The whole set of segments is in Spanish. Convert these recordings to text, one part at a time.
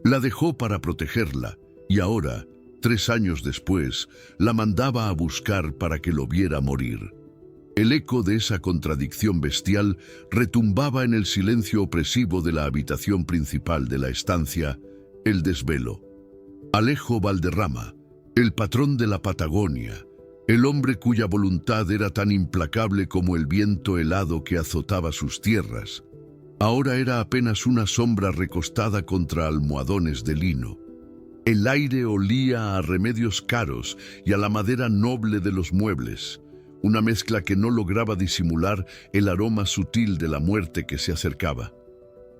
La dejó para protegerla y ahora, 3 años después, la mandaba a buscar para que lo viera morir. El eco de esa contradicción bestial retumbaba en el silencio opresivo de la habitación principal de la estancia, el desvelo. Alejo Valderrama, el patrón de la Patagonia, el hombre cuya voluntad era tan implacable como el viento helado que azotaba sus tierras, ahora era apenas una sombra recostada contra almohadones de lino. El aire olía a remedios caros y a la madera noble de los muebles, una mezcla que no lograba disimular el aroma sutil de la muerte que se acercaba.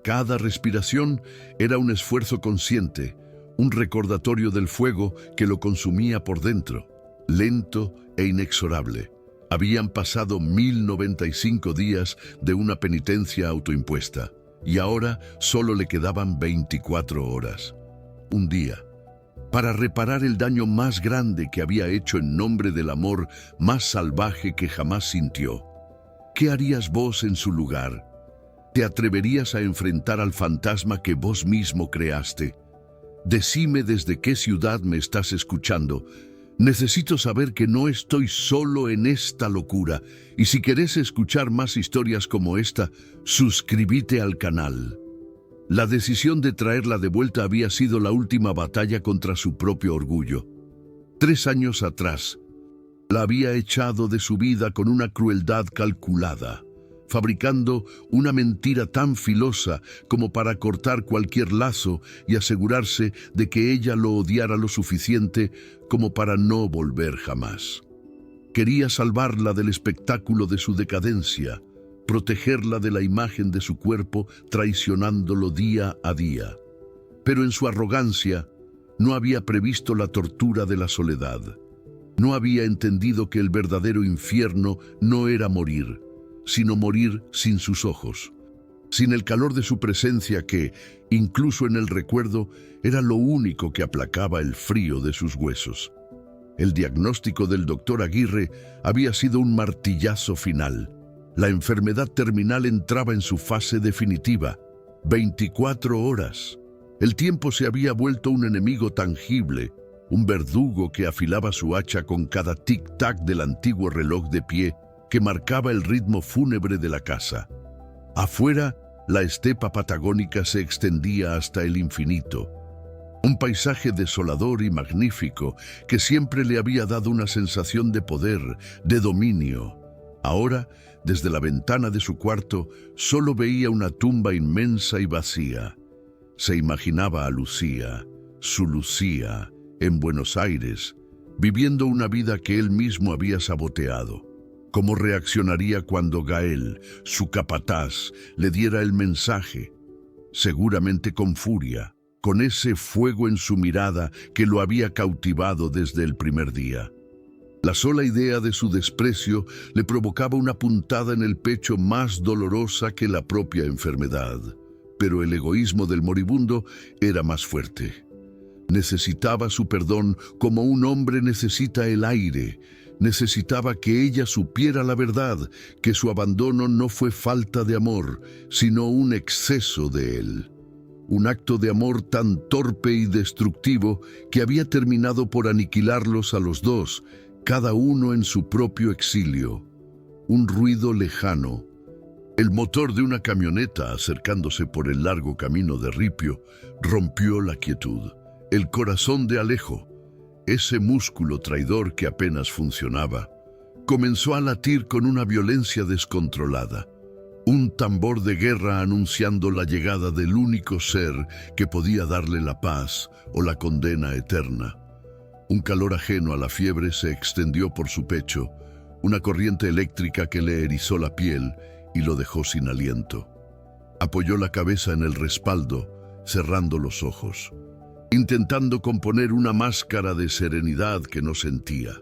Cada respiración era un esfuerzo consciente, un recordatorio del fuego que lo consumía por dentro, lento e inexorable. Habían pasado 1095 días de una penitencia autoimpuesta, y ahora solo le quedaban 24 horas. Un día, para reparar el daño más grande que había hecho en nombre del amor más salvaje que jamás sintió. ¿Qué harías vos en su lugar? ¿Te atreverías a enfrentar al fantasma que vos mismo creaste? Decime desde qué ciudad me estás escuchando. Necesito saber que no estoy solo en esta locura, y si querés escuchar más historias como esta, suscríbete al canal. La decisión de traerla de vuelta había sido la última batalla contra su propio orgullo. 3 años atrás, la había echado de su vida con una crueldad calculada, fabricando una mentira tan filosa como para cortar cualquier lazo y asegurarse de que ella lo odiara lo suficiente como para no volver jamás. Quería salvarla del espectáculo de su decadencia, protegerla de la imagen de su cuerpo, traicionándolo día a día. Pero en su arrogancia no había previsto la tortura de la soledad. No había entendido que el verdadero infierno no era morir, sino morir sin sus ojos, sin el calor de su presencia que, incluso en el recuerdo, era lo único que aplacaba el frío de sus huesos. El diagnóstico del doctor Aguirre había sido un martillazo final. La enfermedad terminal entraba en su fase definitiva. 24 horas. El tiempo se había vuelto un enemigo tangible, un verdugo que afilaba su hacha con cada tic-tac del antiguo reloj de pie que marcaba el ritmo fúnebre de la casa. Afuera, la estepa patagónica se extendía hasta el infinito. Un paisaje desolador y magnífico que siempre le había dado una sensación de poder, de dominio. Ahora, desde la ventana de su cuarto, solo veía una tumba inmensa y vacía. Se imaginaba a Lucía, su Lucía, en Buenos Aires, viviendo una vida que él mismo había saboteado. ¿Cómo reaccionaría cuando Gael, su capataz, le diera el mensaje? Seguramente con furia, con ese fuego en su mirada que lo había cautivado desde el primer día. La sola idea de su desprecio le provocaba una puntada en el pecho más dolorosa que la propia enfermedad. Pero el egoísmo del moribundo era más fuerte. Necesitaba su perdón como un hombre necesita el aire. Necesitaba que ella supiera la verdad, que su abandono no fue falta de amor, sino un exceso de él. Un acto de amor tan torpe y destructivo que había terminado por aniquilarlos a los dos, cada uno en su propio exilio. Un ruido lejano. El motor de una camioneta acercándose por el largo camino de ripio rompió la quietud. El corazón de Alejo, ese músculo traidor que apenas funcionaba, comenzó a latir con una violencia descontrolada. Un tambor de guerra anunciando la llegada del único ser que podía darle la paz o la condena eterna. Un calor ajeno a la fiebre se extendió por su pecho, una corriente eléctrica que le erizó la piel y lo dejó sin aliento. Apoyó la cabeza en el respaldo, cerrando los ojos, intentando componer una máscara de serenidad que no sentía.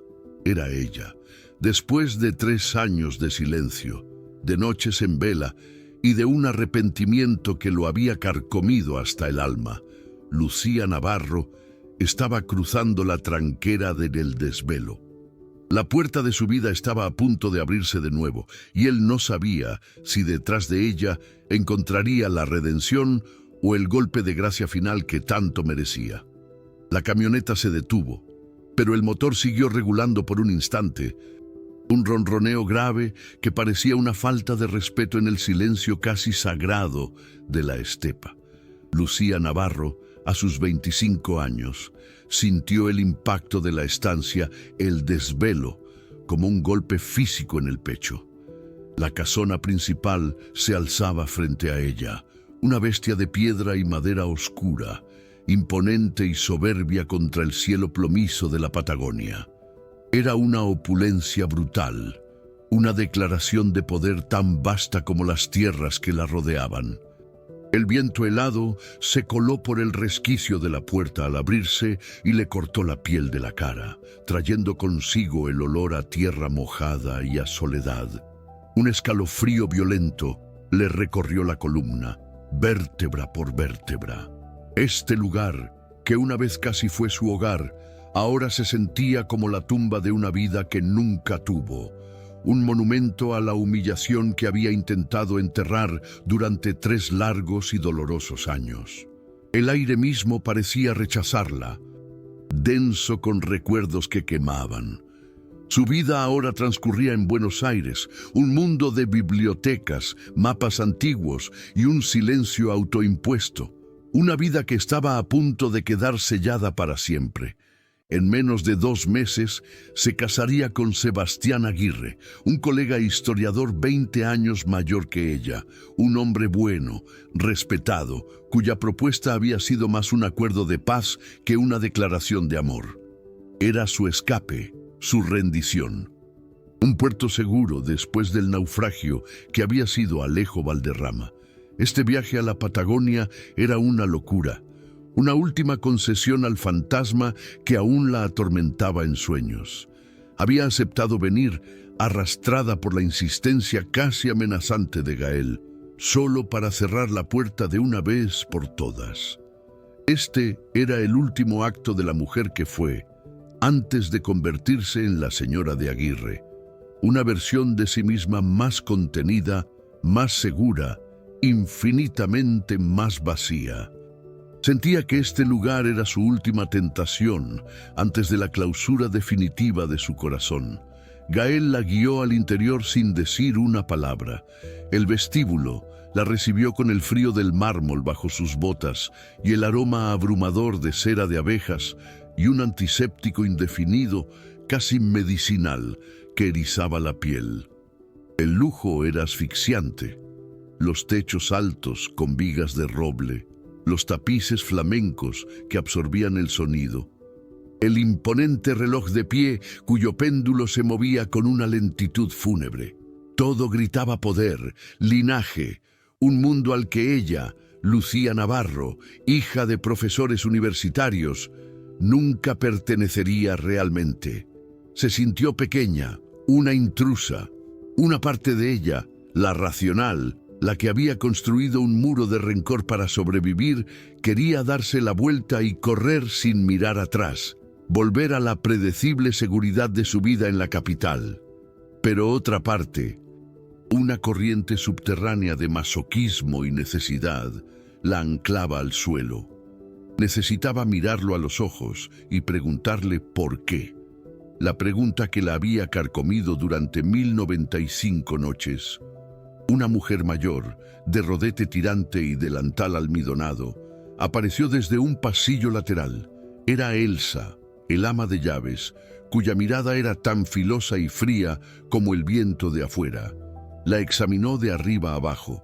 Era ella, después de 3 años de silencio, de noches en vela y de un arrepentimiento que lo había carcomido hasta el alma. Lucía Navarro estaba cruzando la tranquera del desvelo. La puerta de su vida estaba a punto de abrirse de nuevo, y él no sabía si detrás de ella encontraría la redención o el golpe de gracia final que tanto merecía. La camioneta se detuvo, pero el motor siguió regulando por un instante. Un ronroneo grave que parecía una falta de respeto en el silencio casi sagrado de la estepa. Lucía Navarro, a sus 25 años, sintió el impacto de la estancia, el desvelo, como un golpe físico en el pecho. La casona principal se alzaba frente a ella, una bestia de piedra y madera oscura, imponente y soberbia contra el cielo plomizo de la Patagonia. Era una opulencia brutal, una declaración de poder tan vasta como las tierras que la rodeaban. El viento helado se coló por el resquicio de la puerta al abrirse y le cortó la piel de la cara, trayendo consigo el olor a tierra mojada y a soledad. Un escalofrío violento le recorrió la columna, vértebra por vértebra. Este lugar, que una vez casi fue su hogar, ahora se sentía como la tumba de una vida que nunca tuvo, un monumento a la humillación que había intentado enterrar durante 3 largos y dolorosos años. El aire mismo parecía rechazarla, denso con recuerdos que quemaban. Su vida ahora transcurría en Buenos Aires, un mundo de bibliotecas, mapas antiguos y un silencio autoimpuesto. Una vida que estaba a punto de quedar sellada para siempre. En menos de 2 meses se casaría con Sebastián Aguirre, un colega historiador 20 años mayor que ella, un hombre bueno, respetado, cuya propuesta había sido más un acuerdo de paz que una declaración de amor. Era su escape, su rendición. Un puerto seguro después del naufragio que había sido Alejo Valderrama. Este viaje a la Patagonia era una locura, una última concesión al fantasma que aún la atormentaba en sueños. Había aceptado venir, arrastrada por la insistencia casi amenazante de Gael, solo para cerrar la puerta de una vez por todas. Este era el último acto de la mujer que fue, antes de convertirse en la señora de Aguirre, una versión de sí misma más contenida, más segura, infinitamente más vacía. Sentía que este lugar era su última tentación antes de la clausura definitiva de su corazón. Gael la guió al interior sin decir una palabra. El vestíbulo la recibió con el frío del mármol bajo sus botas y el aroma abrumador de cera de abejas y un antiséptico indefinido, casi medicinal, que erizaba la piel. El lujo era asfixiante. Los techos altos con vigas de roble, los tapices flamencos que absorbían el sonido, el imponente reloj de pie cuyo péndulo se movía con una lentitud fúnebre. Todo gritaba poder, linaje, un mundo al que ella, Lucía Navarro, hija de profesores universitarios, nunca pertenecería realmente. Se sintió pequeña, una intrusa. Una parte de ella, la racional, la que había construido un muro de rencor para sobrevivir, quería darse la vuelta y correr sin mirar atrás, volver a la predecible seguridad de su vida en la capital. Pero otra parte, una corriente subterránea de masoquismo y necesidad, la anclaba al suelo. Necesitaba mirarlo a los ojos y preguntarle por qué. La pregunta que la había carcomido durante 1095 noches. Una mujer mayor, de rodete tirante y delantal almidonado, apareció desde un pasillo lateral. Era Elsa, el ama de llaves, cuya mirada era tan filosa y fría como el viento de afuera. La examinó de arriba abajo.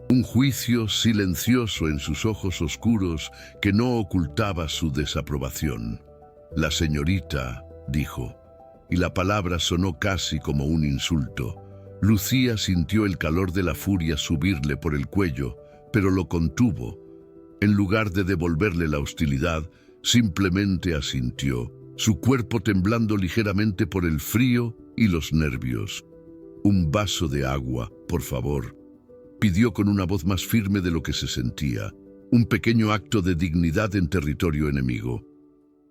Un juicio silencioso en sus ojos oscuros que no ocultaba su desaprobación. «La señorita», dijo, y la palabra sonó casi como un insulto. Lucía sintió el calor de la furia subirle por el cuello, pero lo contuvo. En lugar de devolverle la hostilidad, simplemente asintió, su cuerpo temblando ligeramente por el frío y los nervios. «Un vaso de agua, por favor», pidió con una voz más firme de lo que se sentía, un pequeño acto de dignidad en territorio enemigo.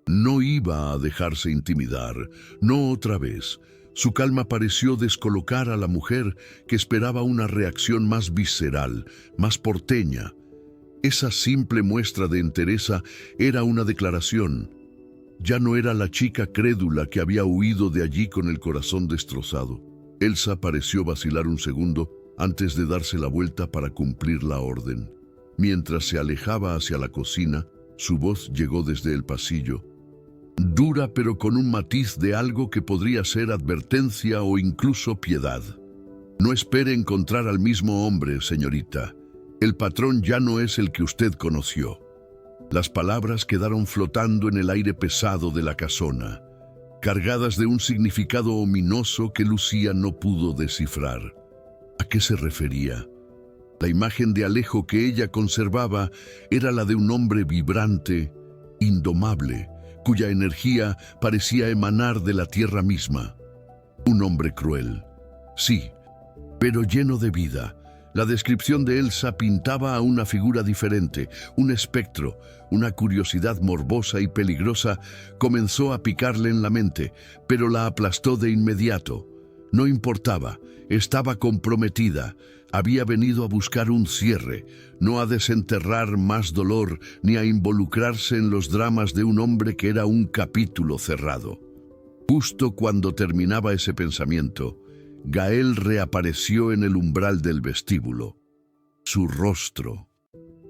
No iba a dejarse intimidar, no otra vez. Su calma pareció descolocar a la mujer que esperaba una reacción más visceral, más porteña. Esa simple muestra de entereza era una declaración. Ya no era la chica crédula que había huido de allí con el corazón destrozado. Elsa pareció vacilar un segundo antes de darse la vuelta para cumplir la orden. Mientras se alejaba hacia la cocina, su voz llegó desde el pasillo, dura pero con un matiz de algo que podría ser advertencia o incluso piedad. No espere encontrar al mismo hombre, señorita. El patrón ya no es el que usted conoció. Las palabras quedaron flotando en el aire pesado de la casona, cargadas de un significado ominoso que Lucía no pudo descifrar. ¿A qué se refería? La imagen de Alejo que ella conservaba era la de un hombre vibrante, indomable, cuya energía parecía emanar de la tierra misma. Un hombre cruel, sí, pero lleno de vida. La descripción de Elsa pintaba a una figura diferente, un espectro. Una curiosidad morbosa y peligrosa comenzó a picarle en la mente, pero la aplastó de inmediato. No importaba, estaba comprometida. Había venido a buscar un cierre, no a desenterrar más dolor ni a involucrarse en los dramas de un hombre que era un capítulo cerrado. Justo cuando terminaba ese pensamiento, Gael reapareció en el umbral del vestíbulo. Su rostro,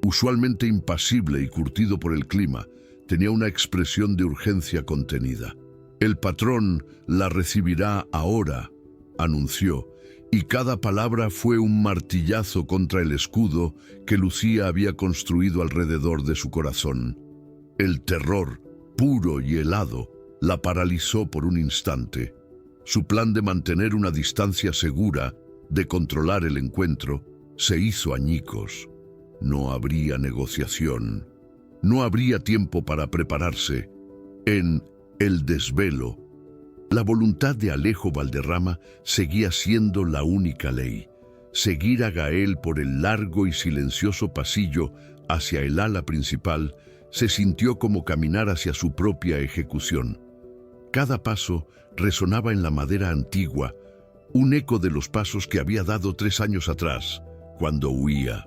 usualmente impasible y curtido por el clima, tenía una expresión de urgencia contenida. El patrón la recibirá ahora, anunció, y cada palabra fue un martillazo contra el escudo que Lucía había construido alrededor de su corazón. El terror, puro y helado, la paralizó por un instante. Su plan de mantener una distancia segura, de controlar el encuentro, se hizo añicos. No habría negociación. No habría tiempo para prepararse. En el desvelo, la voluntad de Alejo Valderrama seguía siendo la única ley. Seguir a Gael por el largo y silencioso pasillo hacia el ala principal se sintió como caminar hacia su propia ejecución. Cada paso resonaba en la madera antigua, un eco de los pasos que había dado 3 años atrás, cuando huía.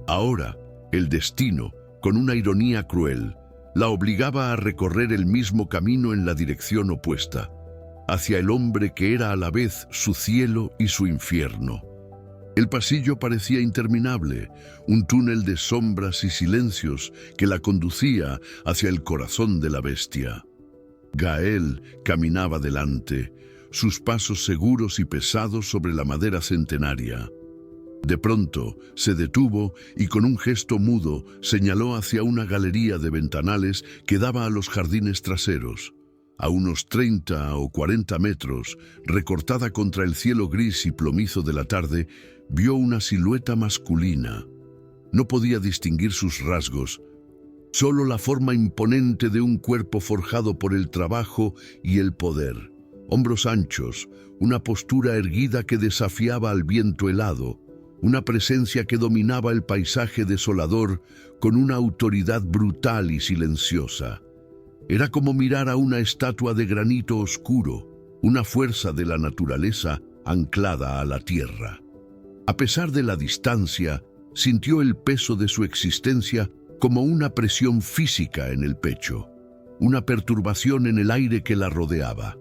Ahora, el destino, con una ironía cruel, la obligaba a recorrer el mismo camino en la dirección opuesta, hacia el hombre que era a la vez su cielo y su infierno. El pasillo parecía interminable, un túnel de sombras y silencios que la conducía hacia el corazón de la bestia. Gael caminaba delante, sus pasos seguros y pesados sobre la madera centenaria. De pronto se detuvo y con un gesto mudo señaló hacia una galería de ventanales que daba a los jardines traseros. A unos 30 o 40 metros, recortada contra el cielo gris y plomizo de la tarde, vio una silueta masculina. No podía distinguir sus rasgos, solo la forma imponente de un cuerpo forjado por el trabajo y el poder. Hombros anchos, una postura erguida que desafiaba al viento helado, una presencia que dominaba el paisaje desolador con una autoridad brutal y silenciosa. Era como mirar a una estatua de granito oscuro, una fuerza de la naturaleza anclada a la tierra. A pesar de la distancia, sintió el peso de su existencia como una presión física en el pecho, una perturbación en el aire que la rodeaba.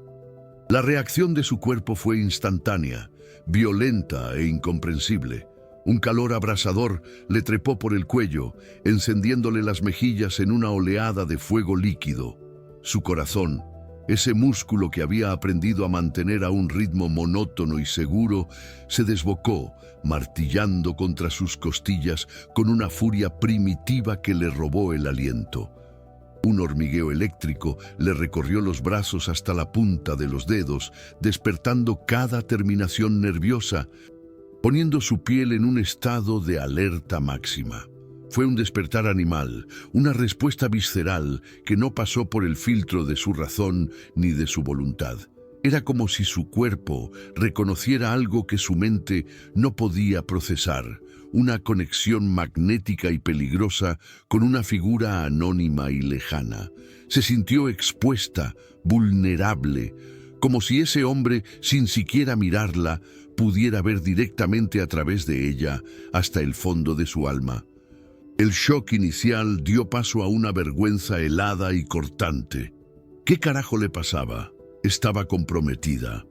La reacción de su cuerpo fue instantánea, violenta e incomprensible. Un calor abrasador le trepó por el cuello, encendiéndole las mejillas en una oleada de fuego líquido. Su corazón, ese músculo que había aprendido a mantener a un ritmo monótono y seguro, se desbocó, martillando contra sus costillas con una furia primitiva que le robó el aliento. Un hormigueo eléctrico le recorrió los brazos hasta la punta de los dedos, despertando cada terminación nerviosa, poniendo su piel en un estado de alerta máxima. Fue un despertar animal, una respuesta visceral que no pasó por el filtro de su razón ni de su voluntad. Era como si su cuerpo reconociera algo que su mente no podía procesar, una conexión magnética y peligrosa con una figura anónima y lejana. Se sintió expuesta, vulnerable, como si ese hombre, sin siquiera mirarla, pudiera ver directamente a través de ella hasta el fondo de su alma. El shock inicial dio paso a una vergüenza helada y cortante. ¿Qué carajo le pasaba? Estaba comprometida.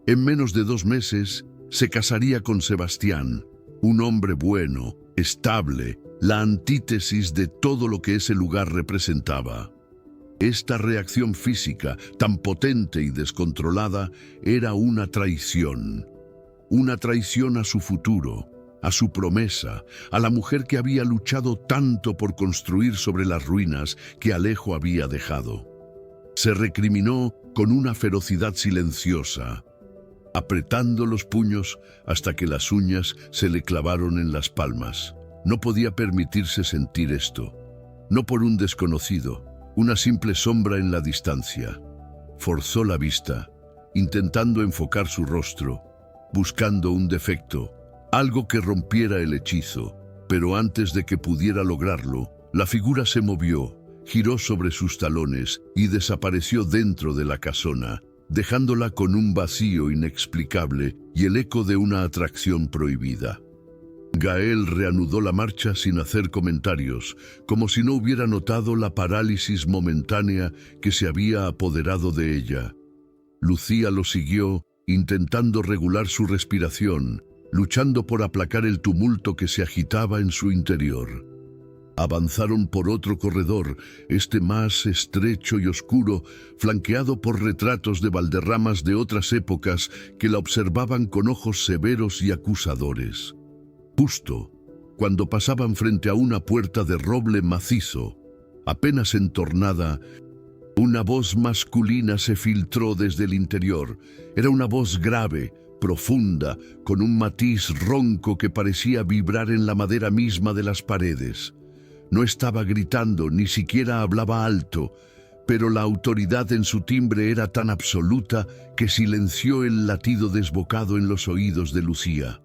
En menos de 2 meses se casaría con Sebastián, un hombre bueno, estable, la antítesis de todo lo que ese lugar representaba. Esta reacción física, tan potente y descontrolada, era una traición. Una traición a su futuro, a su promesa, a la mujer que había luchado tanto por construir sobre las ruinas que Alejo había dejado. Se recriminó con una ferocidad silenciosa, apretando los puños hasta que las uñas se le clavaron en las palmas. No podía permitirse sentir esto, no por un desconocido, una simple sombra en la distancia. Forzó la vista, intentando enfocar su rostro, buscando un defecto, algo que rompiera el hechizo, pero antes de que pudiera lograrlo, la figura se movió, giró sobre sus talones y desapareció dentro de la casona, dejándola con un vacío inexplicable y el eco de una atracción prohibida. Gael reanudó la marcha sin hacer comentarios, como si no hubiera notado la parálisis momentánea que se había apoderado de ella. Lucía lo siguió, intentando regular su respiración, luchando por aplacar el tumulto que se agitaba en su interior. Avanzaron por otro corredor, este más estrecho y oscuro, flanqueado por retratos de Valderramas de otras épocas que la observaban con ojos severos y acusadores. Justo cuando pasaban frente a una puerta de roble macizo, apenas entornada, una voz masculina se filtró desde el interior. Era una voz grave, profunda, con un matiz ronco que parecía vibrar en la madera misma de las paredes. No estaba gritando, ni siquiera hablaba alto, pero la autoridad en su timbre era tan absoluta que silenció el latido desbocado en los oídos de Lucía.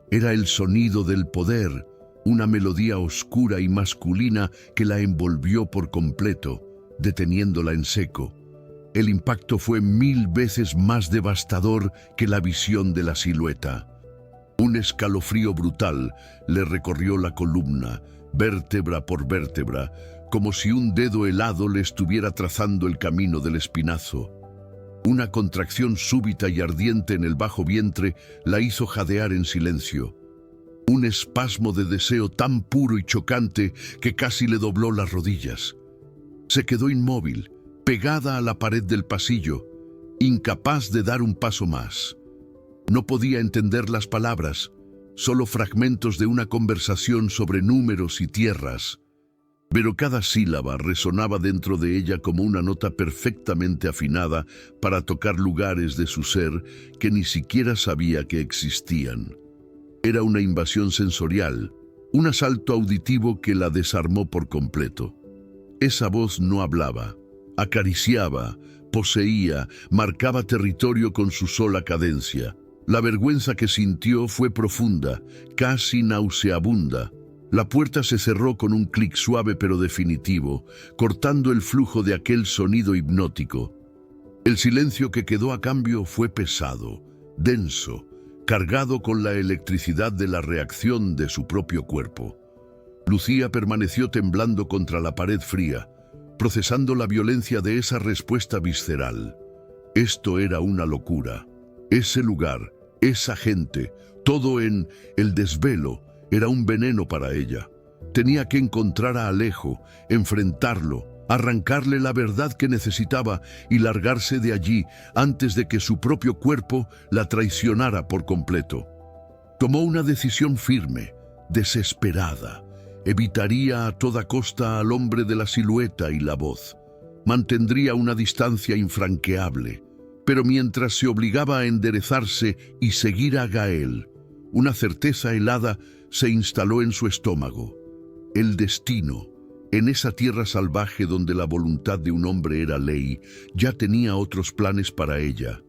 Era el sonido del poder, una melodía oscura y masculina que la envolvió por completo, deteniéndola en seco. El impacto fue 1000 veces más devastador que la visión de la silueta. Un escalofrío brutal le recorrió la columna, vértebra por vértebra, como si un dedo helado le estuviera trazando el camino del espinazo. Una contracción súbita y ardiente en el bajo vientre la hizo jadear en silencio. Un espasmo de deseo tan puro y chocante que casi le dobló las rodillas. Se quedó inmóvil, pegada a la pared del pasillo, incapaz de dar un paso más. No podía entender las palabras, solo fragmentos de una conversación sobre números y tierras. Pero cada sílaba resonaba dentro de ella como una nota perfectamente afinada para tocar lugares de su ser que ni siquiera sabía que existían. Era una invasión sensorial, un asalto auditivo que la desarmó por completo. Esa voz no hablaba, acariciaba, poseía, marcaba territorio con su sola cadencia. La vergüenza que sintió fue profunda, casi nauseabunda. La puerta se cerró con un clic suave pero definitivo, cortando el flujo de aquel sonido hipnótico. El silencio que quedó a cambio fue pesado, denso, cargado con la electricidad de la reacción de su propio cuerpo. Lucía permaneció temblando contra la pared fría, procesando la violencia de esa respuesta visceral. Esto era una locura. Ese lugar, esa gente, todo en el desvelo, era un veneno para ella. Tenía que encontrar a Alejo, enfrentarlo, arrancarle la verdad que necesitaba y largarse de allí antes de que su propio cuerpo la traicionara por completo. Tomó una decisión firme, desesperada. Evitaría a toda costa al hombre de la silueta y la voz. Mantendría una distancia infranqueable. Pero mientras se obligaba a enderezarse y seguir a Gael, una certeza helada se instaló en su estómago. El destino, en esa tierra salvaje donde la voluntad de un hombre era ley, ya tenía otros planes para ella.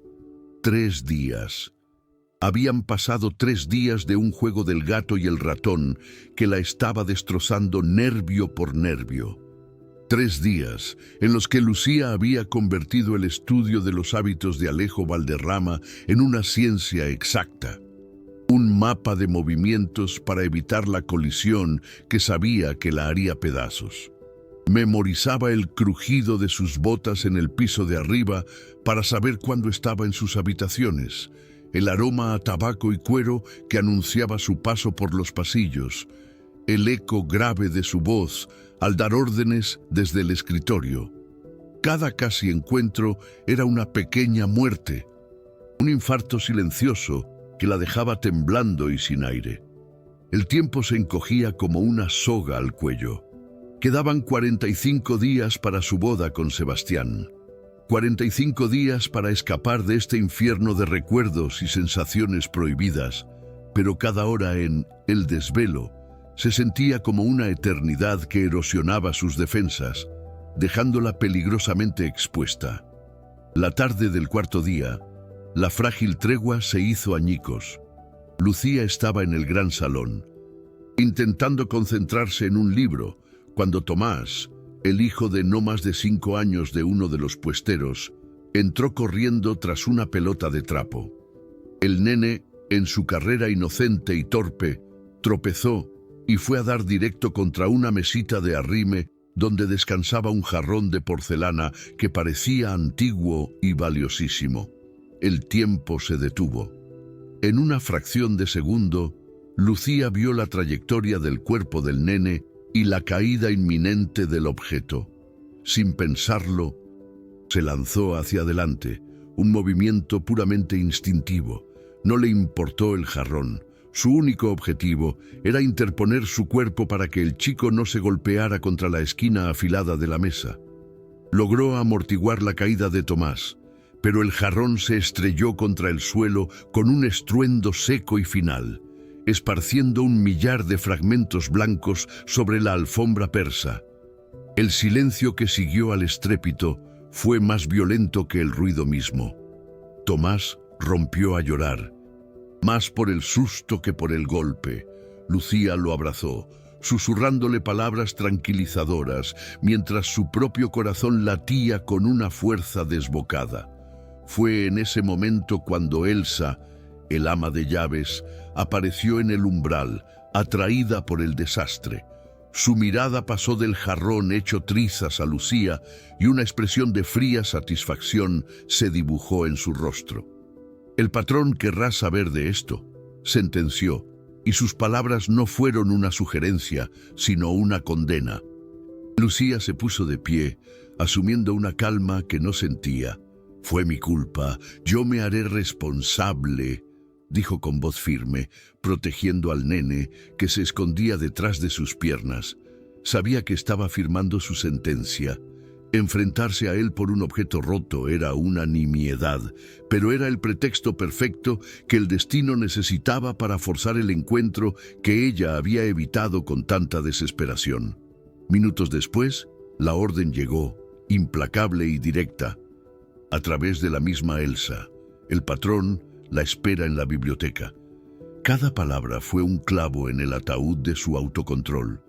3 días. Habían pasado 3 días de un juego del gato y el ratón que la estaba destrozando nervio por nervio. 3 días en los que Lucía había convertido el estudio de los hábitos de Alejo Valderrama en una ciencia exacta. un mapa de movimientos para evitar la colisión que sabía que la haría pedazos. Memorizaba el crujido de sus botas en el piso de arriba para saber cuándo estaba en sus habitaciones, el aroma a tabaco y cuero que anunciaba su paso por los pasillos, el eco grave de su voz al dar órdenes desde el escritorio. Cada casi encuentro era una pequeña muerte, un infarto silencioso que la dejaba temblando y sin aire. El tiempo se encogía como una soga al cuello. Quedaban 45 días para su boda con Sebastián. 45 días para escapar de este infierno de recuerdos y sensaciones prohibidas, pero cada hora en el desvelo se sentía como una eternidad que erosionaba sus defensas, dejándola peligrosamente expuesta. La tarde del cuarto día, la frágil tregua se hizo añicos. Lucía estaba en el gran salón, intentando concentrarse en un libro, cuando Tomás, el hijo de no más de 5 años de uno de los puesteros, entró corriendo tras una pelota de trapo. El nene, en su carrera inocente y torpe, tropezó y fue a dar directo contra una mesita de arrime donde descansaba un jarrón de porcelana que parecía antiguo y valiosísimo. El tiempo se detuvo. En una fracción de segundo, Lucía vio la trayectoria del cuerpo del nene y la caída inminente del objeto. Sin pensarlo, se lanzó hacia adelante, un movimiento puramente instintivo. No le importó el jarrón. Su único objetivo era interponer su cuerpo para que el chico no se golpeara contra la esquina afilada de la mesa. Logró amortiguar la caída de Tomás, pero el jarrón se estrelló contra el suelo con un estruendo seco y final, esparciendo un millar de fragmentos blancos sobre la alfombra persa. El silencio que siguió al estrépito fue más violento que el ruido mismo. Tomás rompió a llorar, más por el susto que por el golpe. Lucía lo abrazó, susurrándole palabras tranquilizadoras, mientras su propio corazón latía con una fuerza desbocada. Fue en ese momento cuando Elsa, el ama de llaves, apareció en el umbral, atraída por el desastre. Su mirada pasó del jarrón hecho trizas a Lucía y una expresión de fría satisfacción se dibujó en su rostro. «El patrón querrá saber de esto», sentenció, y sus palabras no fueron una sugerencia, sino una condena. Lucía se puso de pie, asumiendo una calma que no sentía. «Fue mi culpa, yo me haré responsable», dijo con voz firme, protegiendo al nene que se escondía detrás de sus piernas. Sabía que estaba firmando su sentencia. Enfrentarse a él por un objeto roto era una nimiedad, pero era el pretexto perfecto que el destino necesitaba para forzar el encuentro que ella había evitado con tanta desesperación. Minutos después, la orden llegó, implacable y directa, a través de la misma Elsa. El patrón la espera en la biblioteca. Cada palabra fue un clavo en el ataúd de su autocontrol.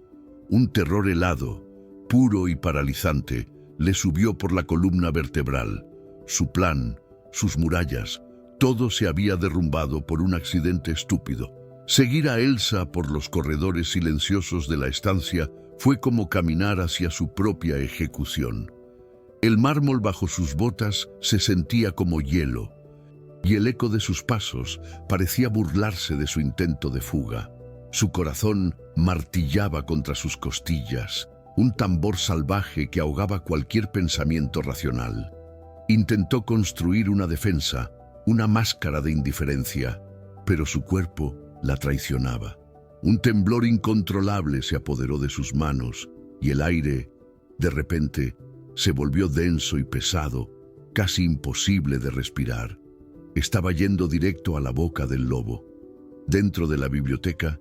Un terror helado, puro y paralizante, le subió por la columna vertebral. Su plan, sus murallas, todo se había derrumbado por un accidente estúpido. Seguir a Elsa por los corredores silenciosos de la estancia fue como caminar hacia su propia ejecución. El mármol bajo sus botas se sentía como hielo, y el eco de sus pasos parecía burlarse de su intento de fuga. Su corazón martillaba contra sus costillas, un tambor salvaje que ahogaba cualquier pensamiento racional. Intentó construir una defensa, una máscara de indiferencia, pero su cuerpo la traicionaba. Un temblor incontrolable se apoderó de sus manos y el aire, de repente, se volvió denso y pesado, casi imposible de respirar. Estaba yendo directo a la boca del lobo. Dentro de la biblioteca,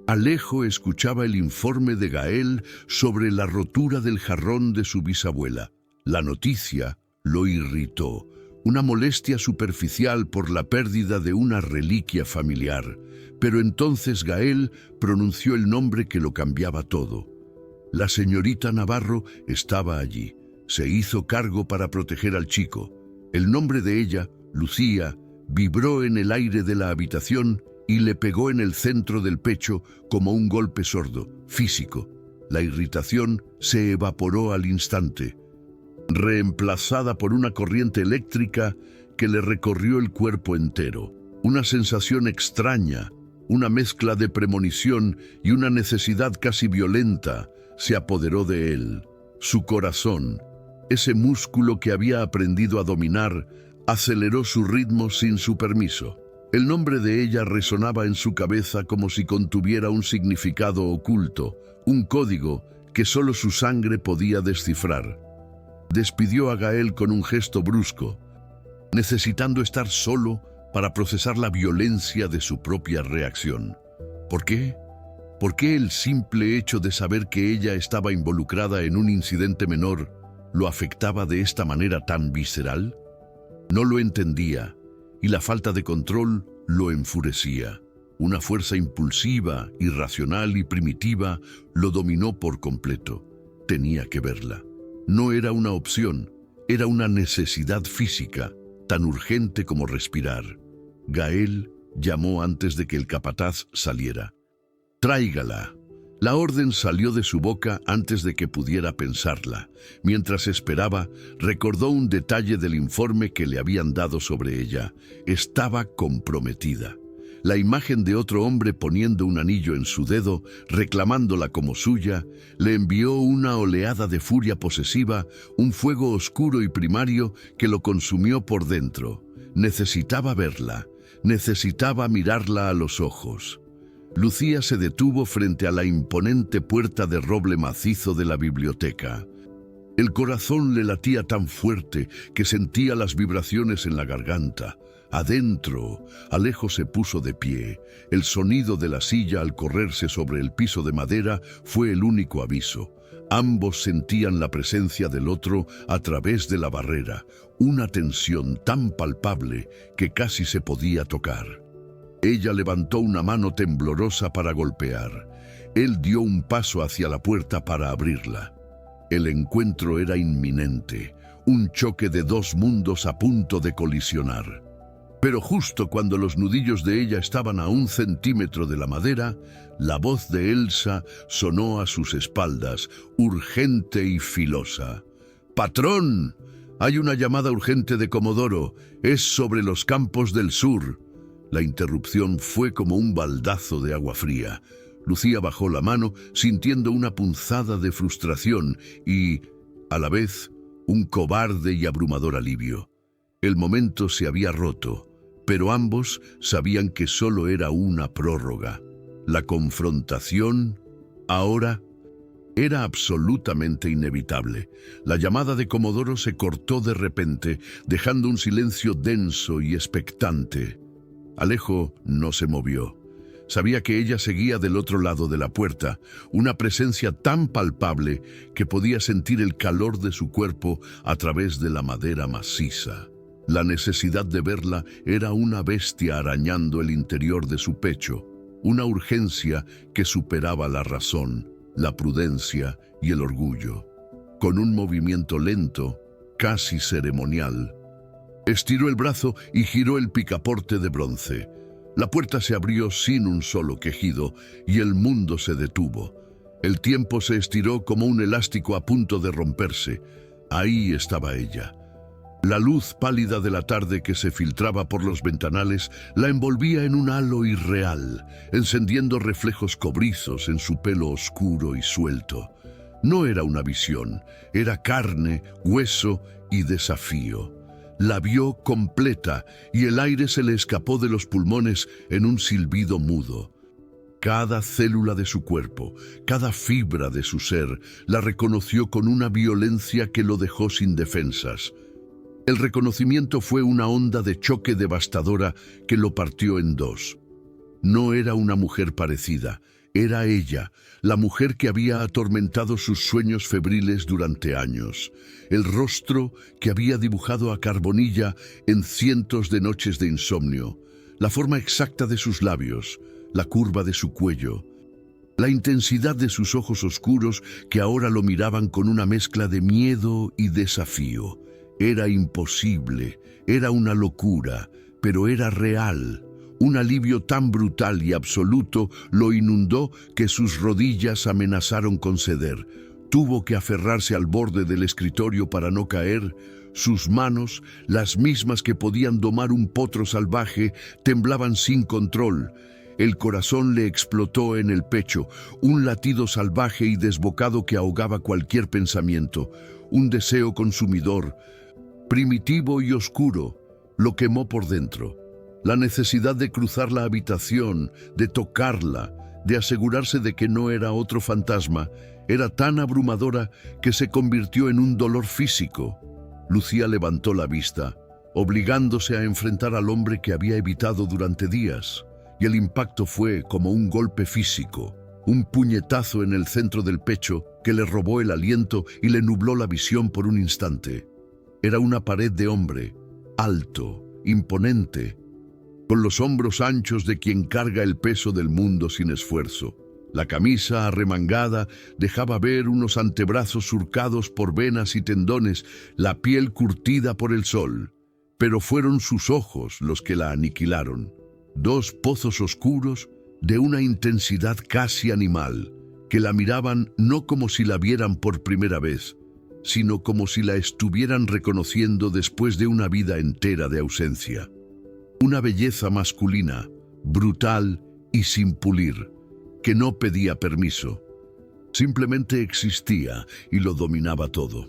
Alejo escuchaba el informe de Gael sobre la rotura del jarrón de su bisabuela. La noticia lo irritó, una molestia superficial por la pérdida de una reliquia familiar, pero entonces Gael pronunció el nombre que lo cambiaba todo. La señorita Navarro estaba allí. Se hizo cargo para proteger al chico. El nombre de ella, Lucía, vibró en el aire de la habitación y le pegó en el centro del pecho como un golpe sordo, físico. La irritación se evaporó al instante, reemplazada por una corriente eléctrica que le recorrió el cuerpo entero. Una sensación extraña, una mezcla de premonición y una necesidad casi violenta se apoderó de él. Su corazón, ese músculo que había aprendido a dominar, aceleró su ritmo sin su permiso. El nombre de ella resonaba en su cabeza como si contuviera un significado oculto, un código que solo su sangre podía descifrar. Despidió a Gael con un gesto brusco, necesitando estar solo para procesar la violencia de su propia reacción. ¿Por qué? ¿Por qué el simple hecho de saber que ella estaba involucrada en un incidente menor lo afectaba de esta manera tan visceral? No lo entendía, y la falta de control lo enfurecía. Una fuerza impulsiva, irracional y primitiva lo dominó por completo. Tenía que verla. No era una opción, era una necesidad física, tan urgente como respirar. Gael llamó antes de que el capataz saliera. «Tráigala». La orden salió de su boca antes de que pudiera pensarla. Mientras esperaba, recordó un detalle del informe que le habían dado sobre ella. Estaba comprometida. La imagen de otro hombre poniendo un anillo en su dedo, reclamándola como suya, le envió una oleada de furia posesiva, un fuego oscuro y primario que lo consumió por dentro. Necesitaba verla, necesitaba mirarla a los ojos. Lucía se detuvo frente a la imponente puerta de roble macizo de la biblioteca. El corazón le latía tan fuerte que sentía las vibraciones en la garganta. Adentro, Alejo se puso de pie. El sonido de la silla al correrse sobre el piso de madera fue el único aviso. Ambos sentían la presencia del otro a través de la barrera, una tensión tan palpable que casi se podía tocar. Ella levantó una mano temblorosa para golpear. Él dio un paso hacia la puerta para abrirla. El encuentro era inminente, un choque de dos mundos a punto de colisionar. Pero justo cuando los nudillos de ella estaban a 1 centímetro de la madera, la voz de Elsa sonó a sus espaldas, urgente y filosa. «¡Patrón! Hay una llamada urgente de Comodoro. Es sobre los campos del sur». La interrupción fue como un baldazo de agua fría. Lucía bajó la mano, sintiendo una punzada de frustración y, a la vez, un cobarde y abrumador alivio. El momento se había roto, pero ambos sabían que solo era una prórroga. La confrontación, ahora, era absolutamente inevitable. La llamada de Comodoro se cortó de repente, dejando un silencio denso y expectante. Alejo no se movió. Sabía que ella seguía del otro lado de la puerta, una presencia tan palpable que podía sentir el calor de su cuerpo a través de la madera maciza. La necesidad de verla era una bestia arañando el interior de su pecho, una urgencia que superaba la razón, la prudencia y el orgullo. Con un movimiento lento, casi ceremonial, estiró el brazo y giró el picaporte de bronce. La puerta se abrió sin un solo quejido y el mundo se detuvo. El tiempo se estiró como un elástico a punto de romperse. Ahí estaba ella. La luz pálida de la tarde que se filtraba por los ventanales la envolvía en un halo irreal, encendiendo reflejos cobrizos en su pelo oscuro y suelto. No era una visión, era carne, hueso y desafío. La vio completa y el aire se le escapó de los pulmones en un silbido mudo. Cada célula de su cuerpo, cada fibra de su ser, la reconoció con una violencia que lo dejó sin defensas. El reconocimiento fue una onda de choque devastadora que lo partió en dos. No era una mujer parecida, era ella, la mujer que había atormentado sus sueños febriles durante años, el rostro que había dibujado a Carbonilla en cientos de noches de insomnio, la forma exacta de sus labios, la curva de su cuello, la intensidad de sus ojos oscuros que ahora lo miraban con una mezcla de miedo y desafío. Era imposible, era una locura, pero era real. Un alivio tan brutal y absoluto lo inundó que sus rodillas amenazaron con ceder. Tuvo que aferrarse al borde del escritorio para no caer. Sus manos, las mismas que podían domar un potro salvaje, temblaban sin control. El corazón le explotó en el pecho, un latido salvaje y desbocado que ahogaba cualquier pensamiento. Un deseo consumidor, primitivo y oscuro, lo quemó por dentro. La necesidad de cruzar la habitación, de tocarla, de asegurarse de que no era otro fantasma, era tan abrumadora que se convirtió en un dolor físico. Lucía levantó la vista, obligándose a enfrentar al hombre que había evitado durante días, y el impacto fue como un golpe físico, un puñetazo en el centro del pecho que le robó el aliento y le nubló la visión por un instante. Era una pared de hombre, alto, imponente, con los hombros anchos de quien carga el peso del mundo sin esfuerzo. La camisa arremangada dejaba ver unos antebrazos surcados por venas y tendones, la piel curtida por el sol. Pero fueron sus ojos los que la aniquilaron. Dos pozos oscuros de una intensidad casi animal, que la miraban no como si la vieran por primera vez, sino como si la estuvieran reconociendo después de una vida entera de ausencia. Una belleza masculina, brutal y sin pulir, que no pedía permiso. Simplemente existía y lo dominaba todo.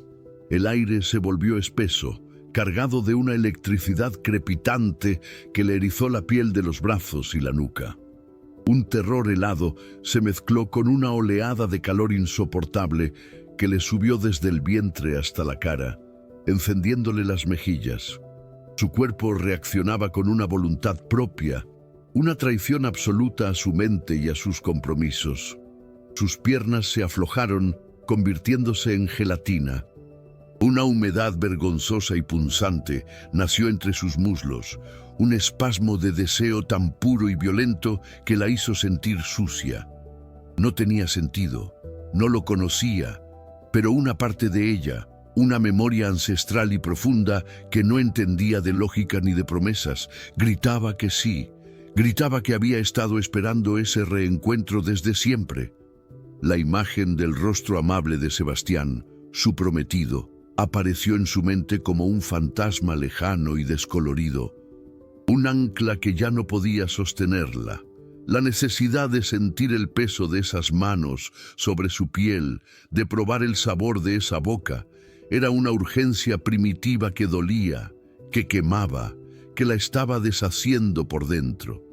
El aire se volvió espeso, cargado de una electricidad crepitante que le erizó la piel de los brazos y la nuca. Un terror helado se mezcló con una oleada de calor insoportable que le subió desde el vientre hasta la cara, encendiéndole las mejillas. Su cuerpo reaccionaba con una voluntad propia, una traición absoluta a su mente y a sus compromisos. Sus piernas se aflojaron, convirtiéndose en gelatina. Una humedad vergonzosa y punzante nació entre sus muslos, un espasmo de deseo tan puro y violento que la hizo sentir sucia. No tenía sentido, no lo conocía, pero una parte de ella, una memoria ancestral y profunda que no entendía de lógica ni de promesas, gritaba que sí, gritaba que había estado esperando ese reencuentro desde siempre. La imagen del rostro amable de Sebastián, su prometido, apareció en su mente como un fantasma lejano y descolorido, un ancla que ya no podía sostenerla. La necesidad de sentir el peso de esas manos sobre su piel, de probar el sabor de esa boca, era una urgencia primitiva que dolía, que quemaba, que la estaba deshaciendo por dentro.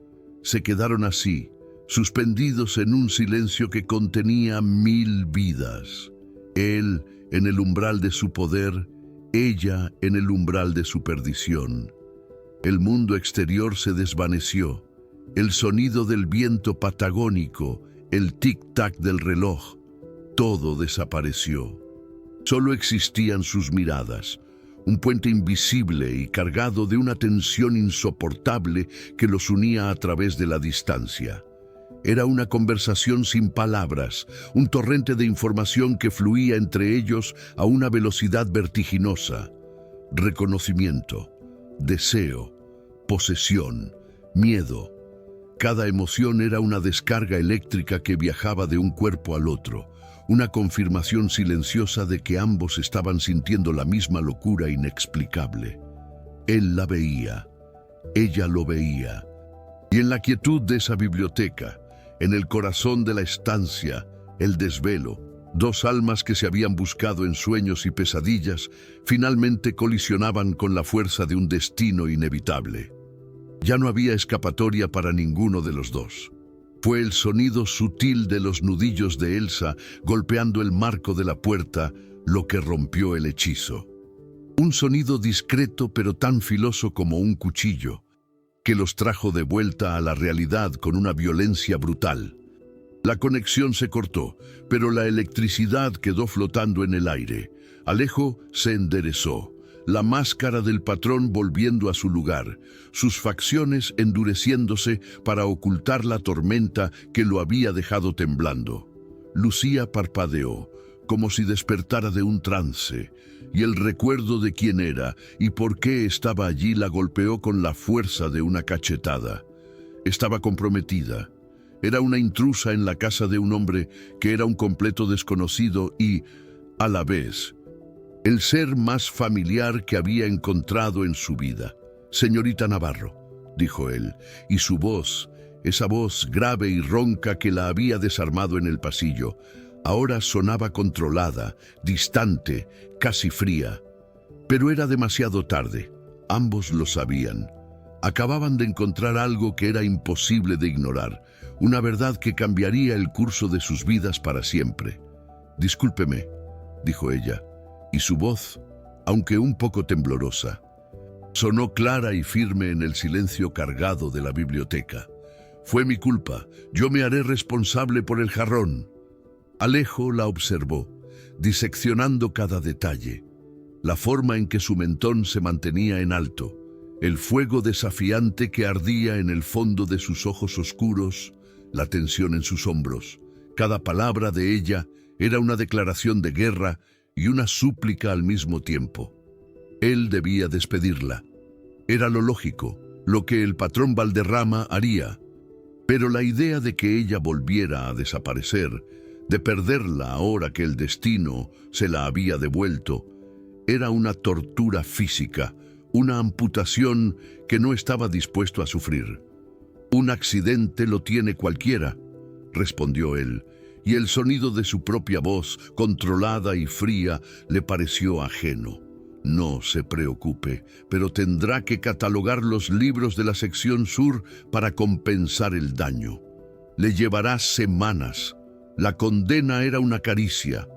Se quedaron así, suspendidos en un silencio que contenía 1000 vidas. Él en el umbral de su poder, ella en el umbral de su perdición. El mundo exterior se desvaneció. El sonido del viento patagónico, el tic-tac del reloj, todo desapareció. Solo existían sus miradas, un puente invisible y cargado de una tensión insoportable que los unía a través de la distancia. Era una conversación sin palabras, un torrente de información que fluía entre ellos a una velocidad vertiginosa. Reconocimiento, deseo, posesión, miedo. Cada emoción era una descarga eléctrica que viajaba de un cuerpo al otro, una confirmación silenciosa de que ambos estaban sintiendo la misma locura inexplicable. Él la veía, ella lo veía, y en la quietud de esa biblioteca, en el corazón de la estancia, el desvelo, dos almas que se habían buscado en sueños y pesadillas, finalmente colisionaban con la fuerza de un destino inevitable. Ya no había escapatoria para ninguno de los dos. Fue el sonido sutil de los nudillos de Elsa golpeando el marco de la puerta lo que rompió el hechizo. Un sonido discreto pero tan filoso como un cuchillo, que los trajo de vuelta a la realidad con una violencia brutal. La conexión se cortó, pero la electricidad quedó flotando en el aire. Alejo se enderezó, la máscara del patrón volviendo a su lugar, sus facciones endureciéndose para ocultar la tormenta que lo había dejado temblando. Lucía parpadeó, como si despertara de un trance, y el recuerdo de quién era y por qué estaba allí la golpeó con la fuerza de una cachetada. estaba comprometida. Era una intrusa en la casa de un hombre que era un completo desconocido y, a la vez, el ser más familiar que había encontrado en su vida. «Señorita Navarro», dijo él, y su voz, esa voz grave y ronca que la había desarmado en el pasillo, ahora sonaba controlada, distante, casi fría. Pero era demasiado tarde. Ambos lo sabían. Acababan de encontrar algo que era imposible de ignorar, una verdad que cambiaría el curso de sus vidas para siempre. «Discúlpeme», dijo ella, y su voz, aunque un poco temblorosa, sonó clara y firme en el silencio cargado de la biblioteca. «Fue mi culpa. Yo me haré responsable por el jarrón». Alejo la observó, diseccionando cada detalle. La forma en que su mentón se mantenía en alto, el fuego desafiante que ardía en el fondo de sus ojos oscuros, la tensión en sus hombros. Cada palabra de ella era una declaración de guerra y una súplica al mismo tiempo. Él debía despedirla. Era lo lógico, lo que el patrón Valderrama haría. Pero la idea de que ella volviera a desaparecer, de perderla ahora que el destino se la había devuelto, era una tortura física, una amputación que no estaba dispuesto a sufrir. «Un accidente lo tiene cualquiera», respondió él, y el sonido de su propia voz, controlada y fría, le pareció ajeno. «No se preocupe, pero tendrá que catalogar los libros de la sección sur para compensar el daño. Le llevará semanas. La condena era una caricia,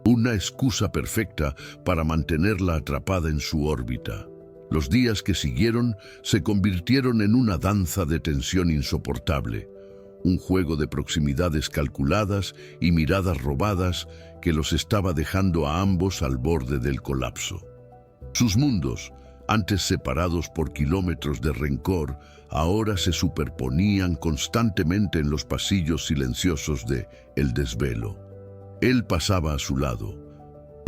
una excusa perfecta para mantenerla atrapada en su órbita». Los días que siguieron se convirtieron en una danza de tensión insoportable, un juego de proximidades calculadas y miradas robadas que los estaba dejando a ambos al borde del colapso. Sus mundos, antes separados por kilómetros de rencor, ahora se superponían constantemente en los pasillos silenciosos de El Desvelo. Él pasaba a su lado,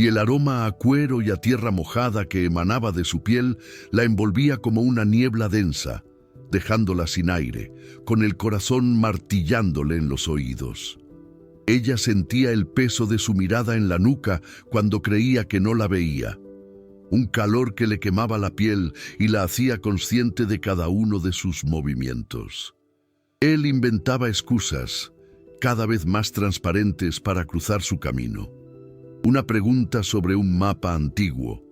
y el aroma a cuero y a tierra mojada que emanaba de su piel la envolvía como una niebla densa, dejándola sin aire, con el corazón martillándole en los oídos. Ella sentía el peso de su mirada en la nuca cuando creía que no la veía, un calor que le quemaba la piel y la hacía consciente de cada uno de sus movimientos. Él inventaba excusas, cada vez más transparentes para cruzar su camino. Una pregunta sobre un mapa antiguo,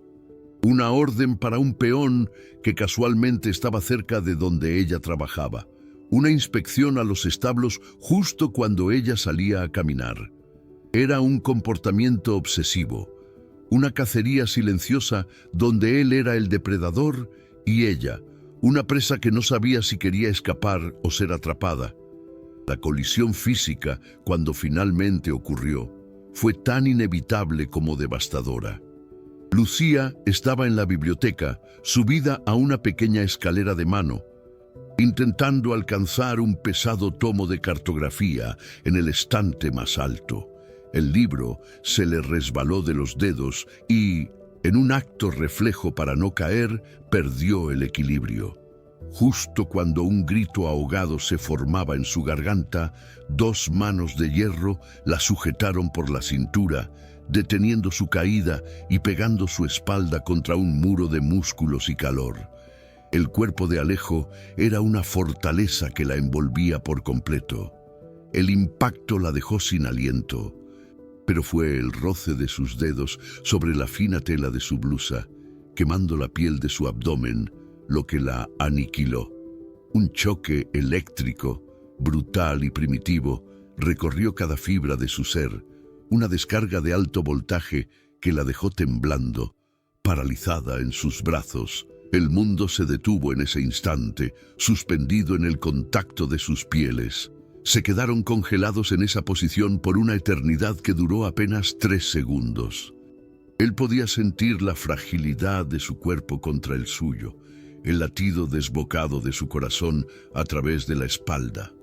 una orden para un peón que casualmente estaba cerca de donde ella trabajaba, una inspección a los establos justo cuando ella salía a caminar. Era un comportamiento obsesivo, una cacería silenciosa donde él era el depredador y ella, una presa que no sabía si quería escapar o ser atrapada. La colisión física, cuando finalmente ocurrió, fue tan inevitable como devastadora. Lucía estaba en la biblioteca, subida a una pequeña escalera de mano, intentando alcanzar un pesado tomo de cartografía en el estante más alto. El libro se le resbaló de los dedos y, en un acto reflejo para no caer, perdió el equilibrio. Justo cuando un grito ahogado se formaba en su garganta, dos manos de hierro la sujetaron por la cintura, deteniendo su caída y pegando su espalda contra un muro de músculos y calor. El cuerpo de Alejo era una fortaleza que la envolvía por completo. El impacto la dejó sin aliento, pero fue el roce de sus dedos sobre la fina tela de su blusa, quemando la piel de su abdomen, lo que la aniquiló. Un choque eléctrico, brutal y primitivo, recorrió cada fibra de su ser, una descarga de alto voltaje que la dejó temblando, paralizada en sus brazos. El mundo se detuvo en ese instante, suspendido en el contacto de sus pieles. Se quedaron congelados en esa posición por una eternidad que duró apenas 3 segundos. Él podía sentir la fragilidad de su cuerpo contra el suyo, el latido desbocado de su corazón a través de la espalda.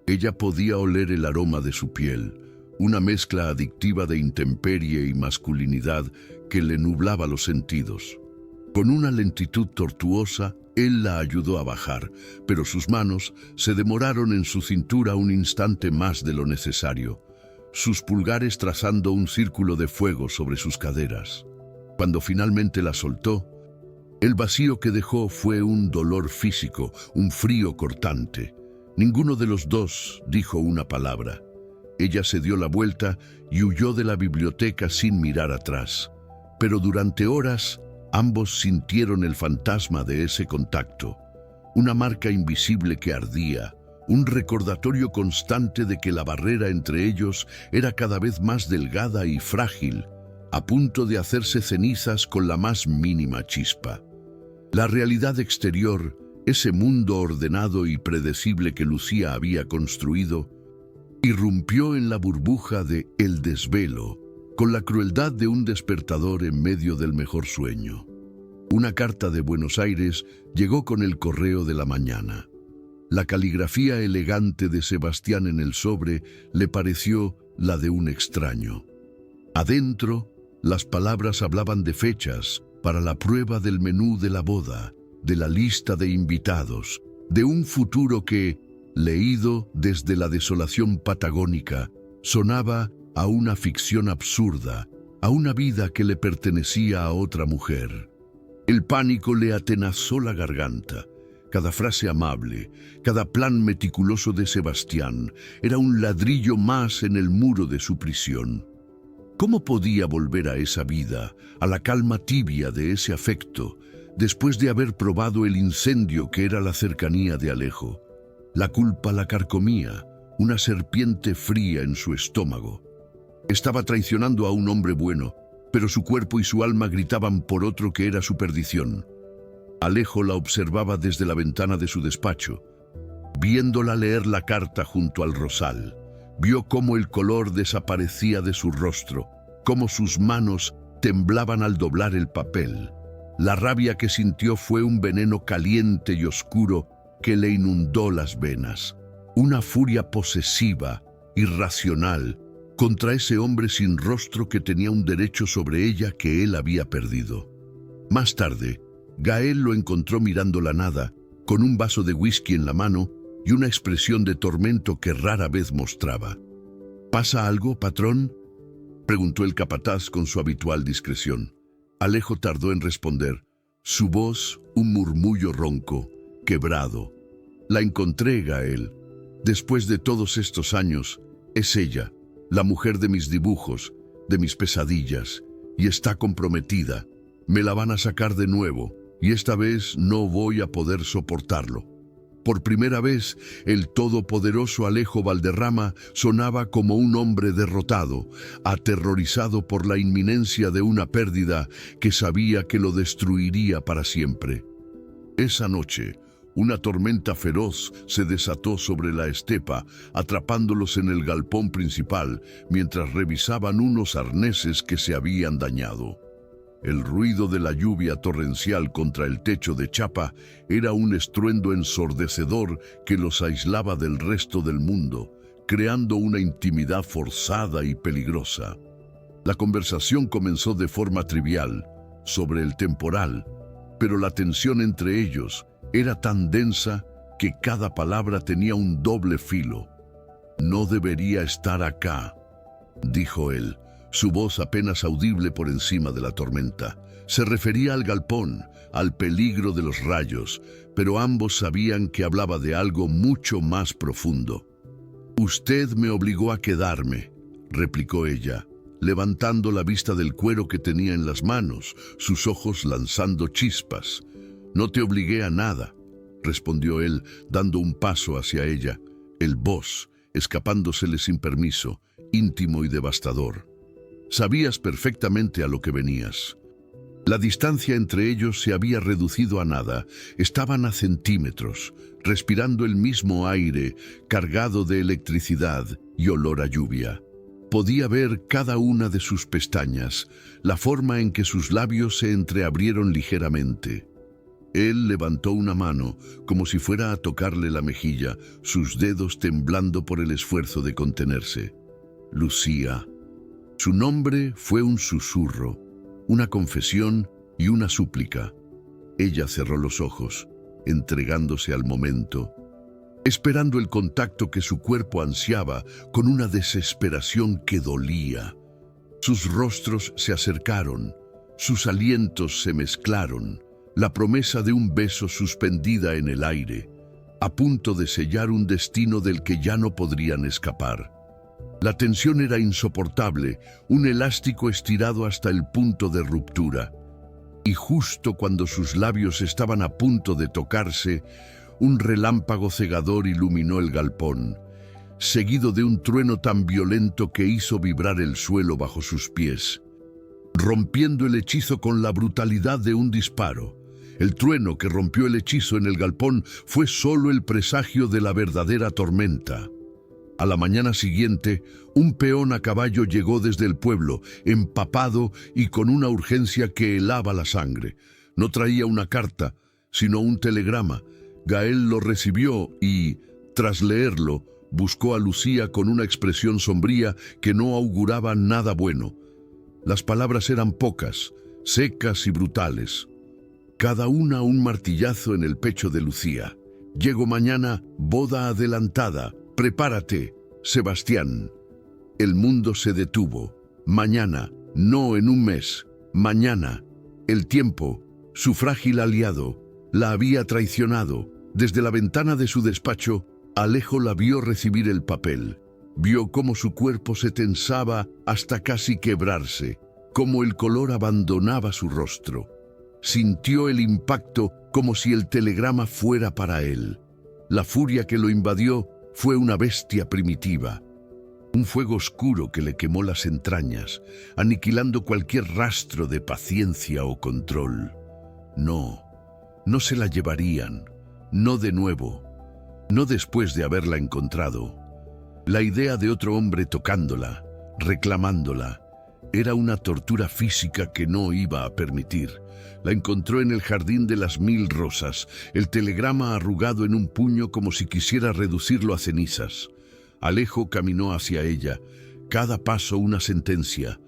Ella podía oler el aroma de su piel, una mezcla adictiva de intemperie y masculinidad que le nublaba los sentidos. Con una lentitud tortuosa, él la ayudó a bajar, pero sus manos se demoraron en su cintura un instante más de lo necesario, sus pulgares trazando un círculo de fuego sobre sus caderas. Cuando finalmente la soltó, el vacío que dejó fue un dolor físico, un frío cortante. Ninguno de los dos dijo una palabra. Ella se dio la vuelta y huyó de la biblioteca sin mirar atrás. Pero durante horas, ambos sintieron el fantasma de ese contacto, una marca invisible que ardía, un recordatorio constante de que la barrera entre ellos era cada vez más delgada y frágil, a punto de hacerse cenizas con la más mínima chispa. La realidad exterior, ese mundo ordenado y predecible que Lucía había construido, irrumpió en la burbuja de el desvelo, con la crueldad de un despertador en medio del mejor sueño. Una carta de Buenos Aires llegó con el correo de la mañana. La caligrafía elegante de Sebastián en el sobre le pareció la de un extraño. Adentro, las palabras hablaban de fechas para la prueba del menú de la boda, de la lista de invitados, de un futuro que, leído desde la desolación patagónica, sonaba a una ficción absurda, a una vida que le pertenecía a otra mujer. El pánico le atenazó la garganta. Cada frase amable, cada plan meticuloso de Sebastián era un ladrillo más en el muro de su prisión. ¿Cómo podía volver a esa vida, a la calma tibia de ese afecto, después de haber probado el incendio que era la cercanía de Alejo? La culpa la carcomía, una serpiente fría en su estómago. Estaba traicionando a un hombre bueno, pero su cuerpo y su alma gritaban por otro que era su perdición. Alejo la observaba desde la ventana de su despacho. Viéndola leer la carta junto al rosal, vio cómo el color desaparecía de su rostro, cómo sus manos temblaban al doblar el papel. La rabia que sintió fue un veneno caliente y oscuro que le inundó las venas. Una furia posesiva, irracional, contra ese hombre sin rostro que tenía un derecho sobre ella que él había perdido. Más tarde, Gael lo encontró mirando la nada, con un vaso de whisky en la mano y una expresión de tormento que rara vez mostraba. ¿Pasa algo, patrón?, preguntó el capataz con su habitual discreción. Alejo tardó en responder, su voz un murmullo ronco, quebrado. La encontré, Gael. Después de todos estos años, es ella, la mujer de mis dibujos, de mis pesadillas, y está comprometida. Me la van a sacar de nuevo, y esta vez no voy a poder soportarlo. Por primera vez, el todopoderoso Alejo Valderrama sonaba como un hombre derrotado, aterrorizado por la inminencia de una pérdida que sabía que lo destruiría para siempre. Esa noche, una tormenta feroz se desató sobre la estepa, atrapándolos en el galpón principal, mientras revisaban unos arneses que se habían dañado. El ruido de la lluvia torrencial contra el techo de chapa era un estruendo ensordecedor que los aislaba del resto del mundo, creando una intimidad forzada y peligrosa. La conversación comenzó de forma trivial, sobre el temporal, pero la tensión entre ellos era tan densa que cada palabra tenía un doble filo. «No debería estar acá», dijo él, su voz apenas audible por encima de la tormenta. Se refería al galpón, al peligro de los rayos, pero ambos sabían que hablaba de algo mucho más profundo. «Usted me obligó a quedarme», replicó ella, levantando la vista del cuero que tenía en las manos, sus ojos lanzando chispas. «No te obligué a nada», respondió él, dando un paso hacia ella, el vos escapándosele sin permiso, íntimo y devastador. «Sabías perfectamente a lo que venías». La distancia entre ellos se había reducido a nada, estaban a centímetros, respirando el mismo aire, cargado de electricidad y olor a lluvia. Podía ver cada una de sus pestañas, la forma en que sus labios se entreabrieron ligeramente. Él levantó una mano, como si fuera a tocarle la mejilla, sus dedos temblando por el esfuerzo de contenerse. Lucía. Su nombre fue un susurro, una confesión y una súplica. Ella cerró los ojos, entregándose al momento, esperando el contacto que su cuerpo ansiaba con una desesperación que dolía. Sus rostros se acercaron, sus alientos se mezclaron, la promesa de un beso suspendida en el aire, a punto de sellar un destino del que ya no podrían escapar. La tensión era insoportable, un elástico estirado hasta el punto de ruptura. Y justo cuando sus labios estaban a punto de tocarse, un relámpago cegador iluminó el galpón, seguido de un trueno tan violento que hizo vibrar el suelo bajo sus pies, rompiendo el hechizo con la brutalidad de un disparo. El trueno que rompió el hechizo en el galpón fue solo el presagio de la verdadera tormenta. A la mañana siguiente, un peón a caballo llegó desde el pueblo, empapado y con una urgencia que helaba la sangre. No traía una carta, sino un telegrama. Gael lo recibió y, tras leerlo, buscó a Lucía con una expresión sombría que no auguraba nada bueno. Las palabras eran pocas, secas y brutales. Cada una un martillazo en el pecho de Lucía. Llego mañana, boda adelantada. Prepárate, Sebastián. El mundo se detuvo. Mañana, no en un mes. Mañana. El tiempo, su frágil aliado, la había traicionado. Desde la ventana de su despacho, Alejo la vio recibir el papel. Vio cómo su cuerpo se tensaba hasta casi quebrarse, cómo el color abandonaba su rostro. Sintió el impacto como si el telegrama fuera para él. La furia que lo invadió fue una bestia primitiva, un fuego oscuro que le quemó las entrañas, aniquilando cualquier rastro de paciencia o control. No se la llevarían, no de nuevo, no después de haberla encontrado. La idea de otro hombre tocándola, reclamándola, era una tortura física que no iba a permitir. La encontró en el jardín de las 1000 rosas, el telegrama arrugado en un puño como si quisiera reducirlo a cenizas. Alejo caminó hacia ella, cada paso una sentencia.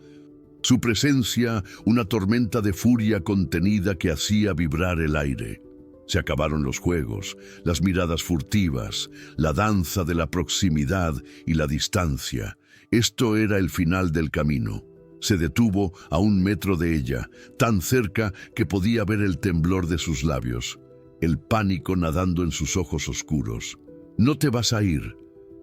Su presencia, una tormenta de furia contenida que hacía vibrar el aire. Se acabaron los juegos, las miradas furtivas, la danza de la proximidad y la distancia. Esto era el final del camino. Se detuvo a 1 metro de ella, tan cerca que podía ver el temblor de sus labios, el pánico nadando en sus ojos oscuros. «No te vas a ir»,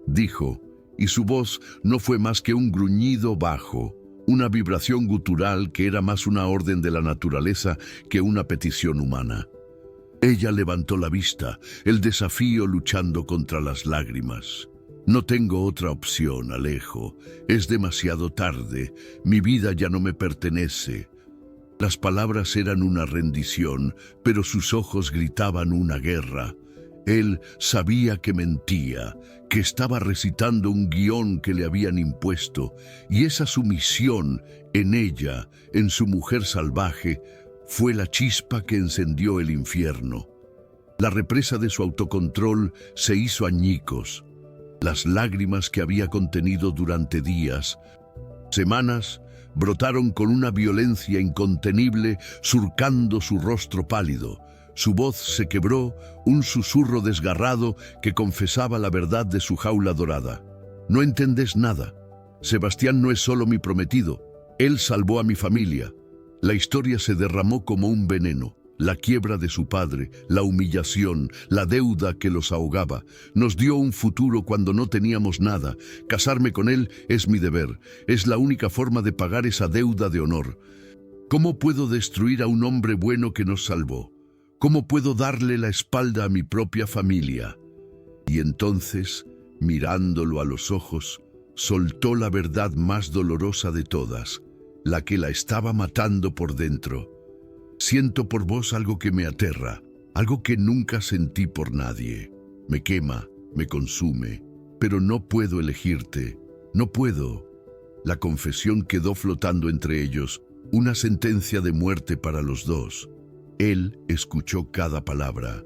dijo, y su voz no fue más que un gruñido bajo, una vibración gutural que era más una orden de la naturaleza que una petición humana. Ella levantó la vista, el desafío luchando contra las lágrimas. «No tengo otra opción, Alejo. Es demasiado tarde. Mi vida ya no me pertenece». Las palabras eran una rendición, pero sus ojos gritaban una guerra. Él sabía que mentía, que estaba recitando un guión que le habían impuesto, y esa sumisión en ella, en su mujer salvaje, fue la chispa que encendió el infierno. La represa de su autocontrol se hizo añicos. Las lágrimas que había contenido durante días, semanas, brotaron con una violencia incontenible, surcando su rostro pálido. Su voz se quebró, un susurro desgarrado que confesaba la verdad de su jaula dorada. «No entendés nada. Sebastián no es solo mi prometido. Él salvó a mi familia». La historia se derramó como un veneno. La quiebra de su padre, la humillación, la deuda que los ahogaba. Nos dio un futuro cuando no teníamos nada. Casarme con él es mi deber. Es la única forma de pagar esa deuda de honor. ¿Cómo puedo destruir a un hombre bueno que nos salvó? ¿Cómo puedo darle la espalda a mi propia familia? Y entonces, mirándolo a los ojos, soltó la verdad más dolorosa de todas, la que la estaba matando por dentro. «Siento por vos algo que me aterra, algo que nunca sentí por nadie. Me quema, me consume, pero no puedo elegirte, no puedo». La confesión quedó flotando entre ellos, una sentencia de muerte para los dos. Él escuchó cada palabra.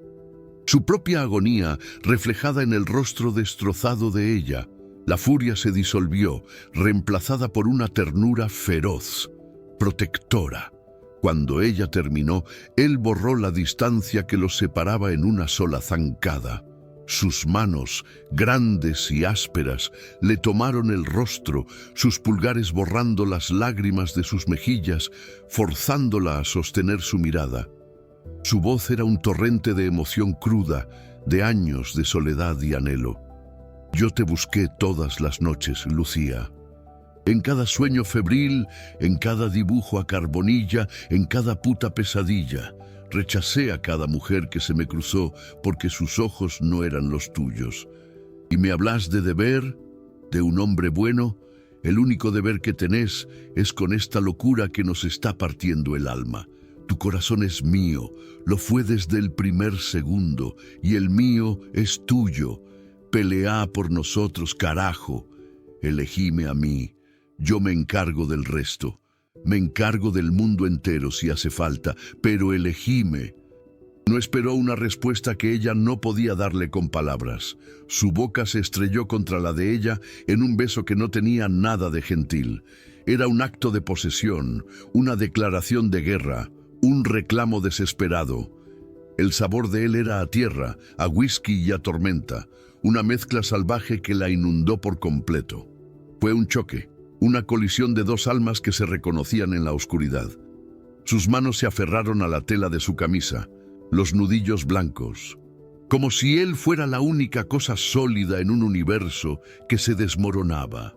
Su propia agonía reflejada en el rostro destrozado de ella. La furia se disolvió, reemplazada por una ternura feroz, protectora. Cuando ella terminó, él borró la distancia que los separaba en una sola zancada. Sus manos, grandes y ásperas, le tomaron el rostro, sus pulgares borrando las lágrimas de sus mejillas, forzándola a sostener su mirada. Su voz era un torrente de emoción cruda, de años de soledad y anhelo. Yo te busqué todas las noches, Lucía. En cada sueño febril, en cada dibujo a carbonilla, en cada puta pesadilla. Rechacé a cada mujer que se me cruzó porque sus ojos no eran los tuyos. Y me hablas de deber, de un hombre bueno. El único deber que tenés es con esta locura que nos está partiendo el alma. Tu corazón es mío, lo fue desde el primer segundo, y el mío es tuyo. Pelea por nosotros, carajo. Elegime a mí, yo me encargo del resto. Me encargo del mundo entero si hace falta, pero elegime. No esperó una respuesta que ella no podía darle con palabras. Su boca se estrelló contra la de ella en un beso que no tenía nada de gentil. Era un acto de posesión, una declaración de guerra, un reclamo desesperado. El sabor de él era a tierra, a whisky y a tormenta, una mezcla salvaje que la inundó por completo. Fue un choque. Una colisión de dos almas que se reconocían en la oscuridad. Sus manos se aferraron a la tela de su camisa, los nudillos blancos, como si él fuera la única cosa sólida en un universo que se desmoronaba.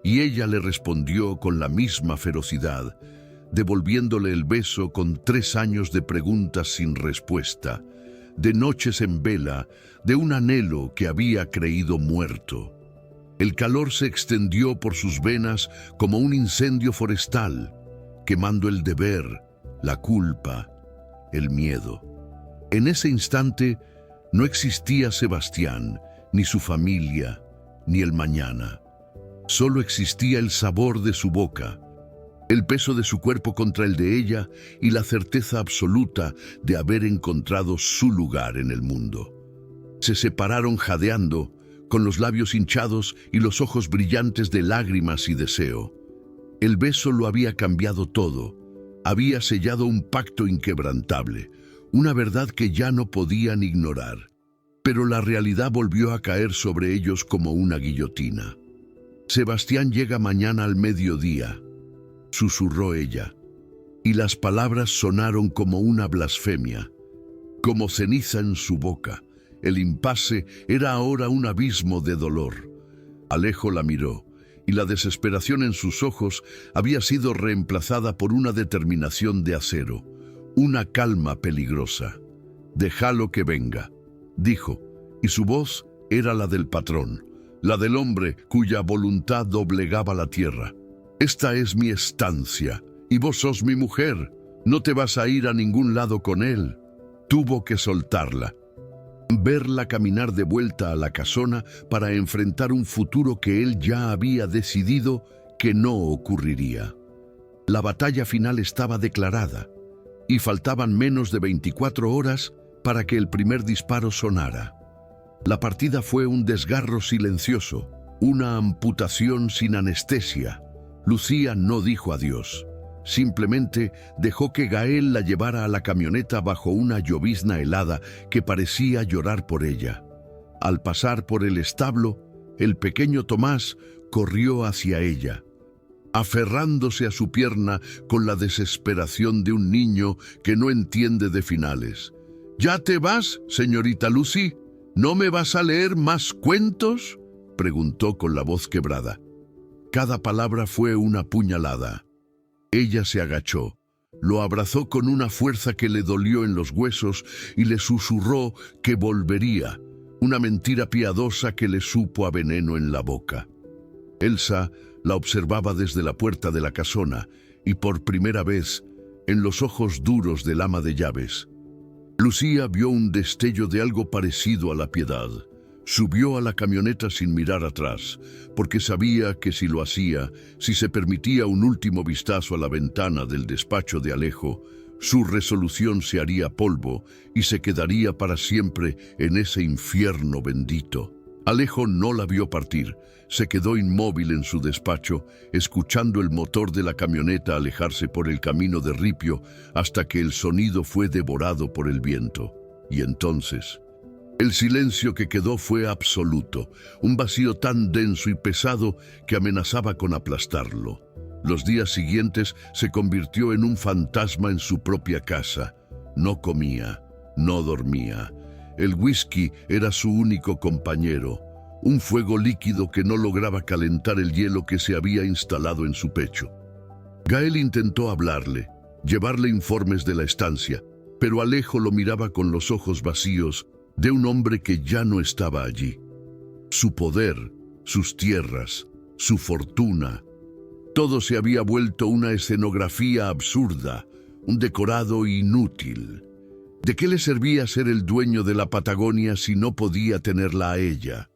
Y ella le respondió con la misma ferocidad, devolviéndole el beso con 3 años de preguntas sin respuesta, de noches en vela, de un anhelo que había creído muerto. El calor se extendió por sus venas como un incendio forestal, quemando el deber, la culpa, el miedo. En ese instante no existía Sebastián, ni su familia, ni el mañana. Solo existía el sabor de su boca, el peso de su cuerpo contra el de ella y la certeza absoluta de haber encontrado su lugar en el mundo. Se separaron jadeando, con los labios hinchados y los ojos brillantes de lágrimas y deseo. El beso lo había cambiado todo, había sellado un pacto inquebrantable, una verdad que ya no podían ignorar. Pero la realidad volvió a caer sobre ellos como una guillotina. Sebastián llega mañana al mediodía, susurró ella, y las palabras sonaron como una blasfemia, como ceniza en su boca. El impasse era ahora un abismo de dolor. Alejo la miró, y la desesperación en sus ojos había sido reemplazada por una determinación de acero, una calma peligrosa. «Déjalo que venga», dijo, y su voz era la del patrón, la del hombre cuya voluntad doblegaba la tierra. «Esta es mi estancia, y vos sos mi mujer. No te vas a ir a ningún lado con él». Tuvo que soltarla. Verla caminar de vuelta a la casona para enfrentar un futuro que él ya había decidido que no ocurriría. La batalla final estaba declarada, y faltaban menos de 24 horas para que el primer disparo sonara. La partida fue un desgarro silencioso, una amputación sin anestesia. Lucía no dijo adiós. Simplemente dejó que Gael la llevara a la camioneta bajo una llovizna helada que parecía llorar por ella. Al pasar por el establo, el pequeño Tomás corrió hacia ella, aferrándose a su pierna con la desesperación de un niño que no entiende de finales. «¿Ya te vas, señorita Lucy? ¿No me vas a leer más cuentos?», preguntó con la voz quebrada. Cada palabra fue una puñalada. Ella se agachó, lo abrazó con una fuerza que le dolió en los huesos y le susurró que volvería, una mentira piadosa que le supo a veneno en la boca. Elsa la observaba desde la puerta de la casona y por primera vez, en los ojos duros del ama de llaves, Lucía vio un destello de algo parecido a la piedad. Subió a la camioneta sin mirar atrás, porque sabía que si lo hacía, si se permitía un último vistazo a la ventana del despacho de Alejo, su resolución se haría polvo y se quedaría para siempre en ese infierno bendito. Alejo no la vio partir. Se quedó inmóvil en su despacho, escuchando el motor de la camioneta alejarse por el camino de ripio hasta que el sonido fue devorado por el viento. Y entonces, el silencio que quedó fue absoluto, un vacío tan denso y pesado que amenazaba con aplastarlo. Los días siguientes se convirtió en un fantasma en su propia casa. No comía, no dormía. El whisky era su único compañero, un fuego líquido que no lograba calentar el hielo que se había instalado en su pecho. Gael intentó hablarle, llevarle informes de la estancia, pero Alejo lo miraba con los ojos vacíos de un hombre que ya no estaba allí. Su poder, sus tierras, su fortuna, todo se había vuelto una escenografía absurda, un decorado inútil. ¿De qué le servía ser el dueño de la Patagonia si no podía tenerla a ella?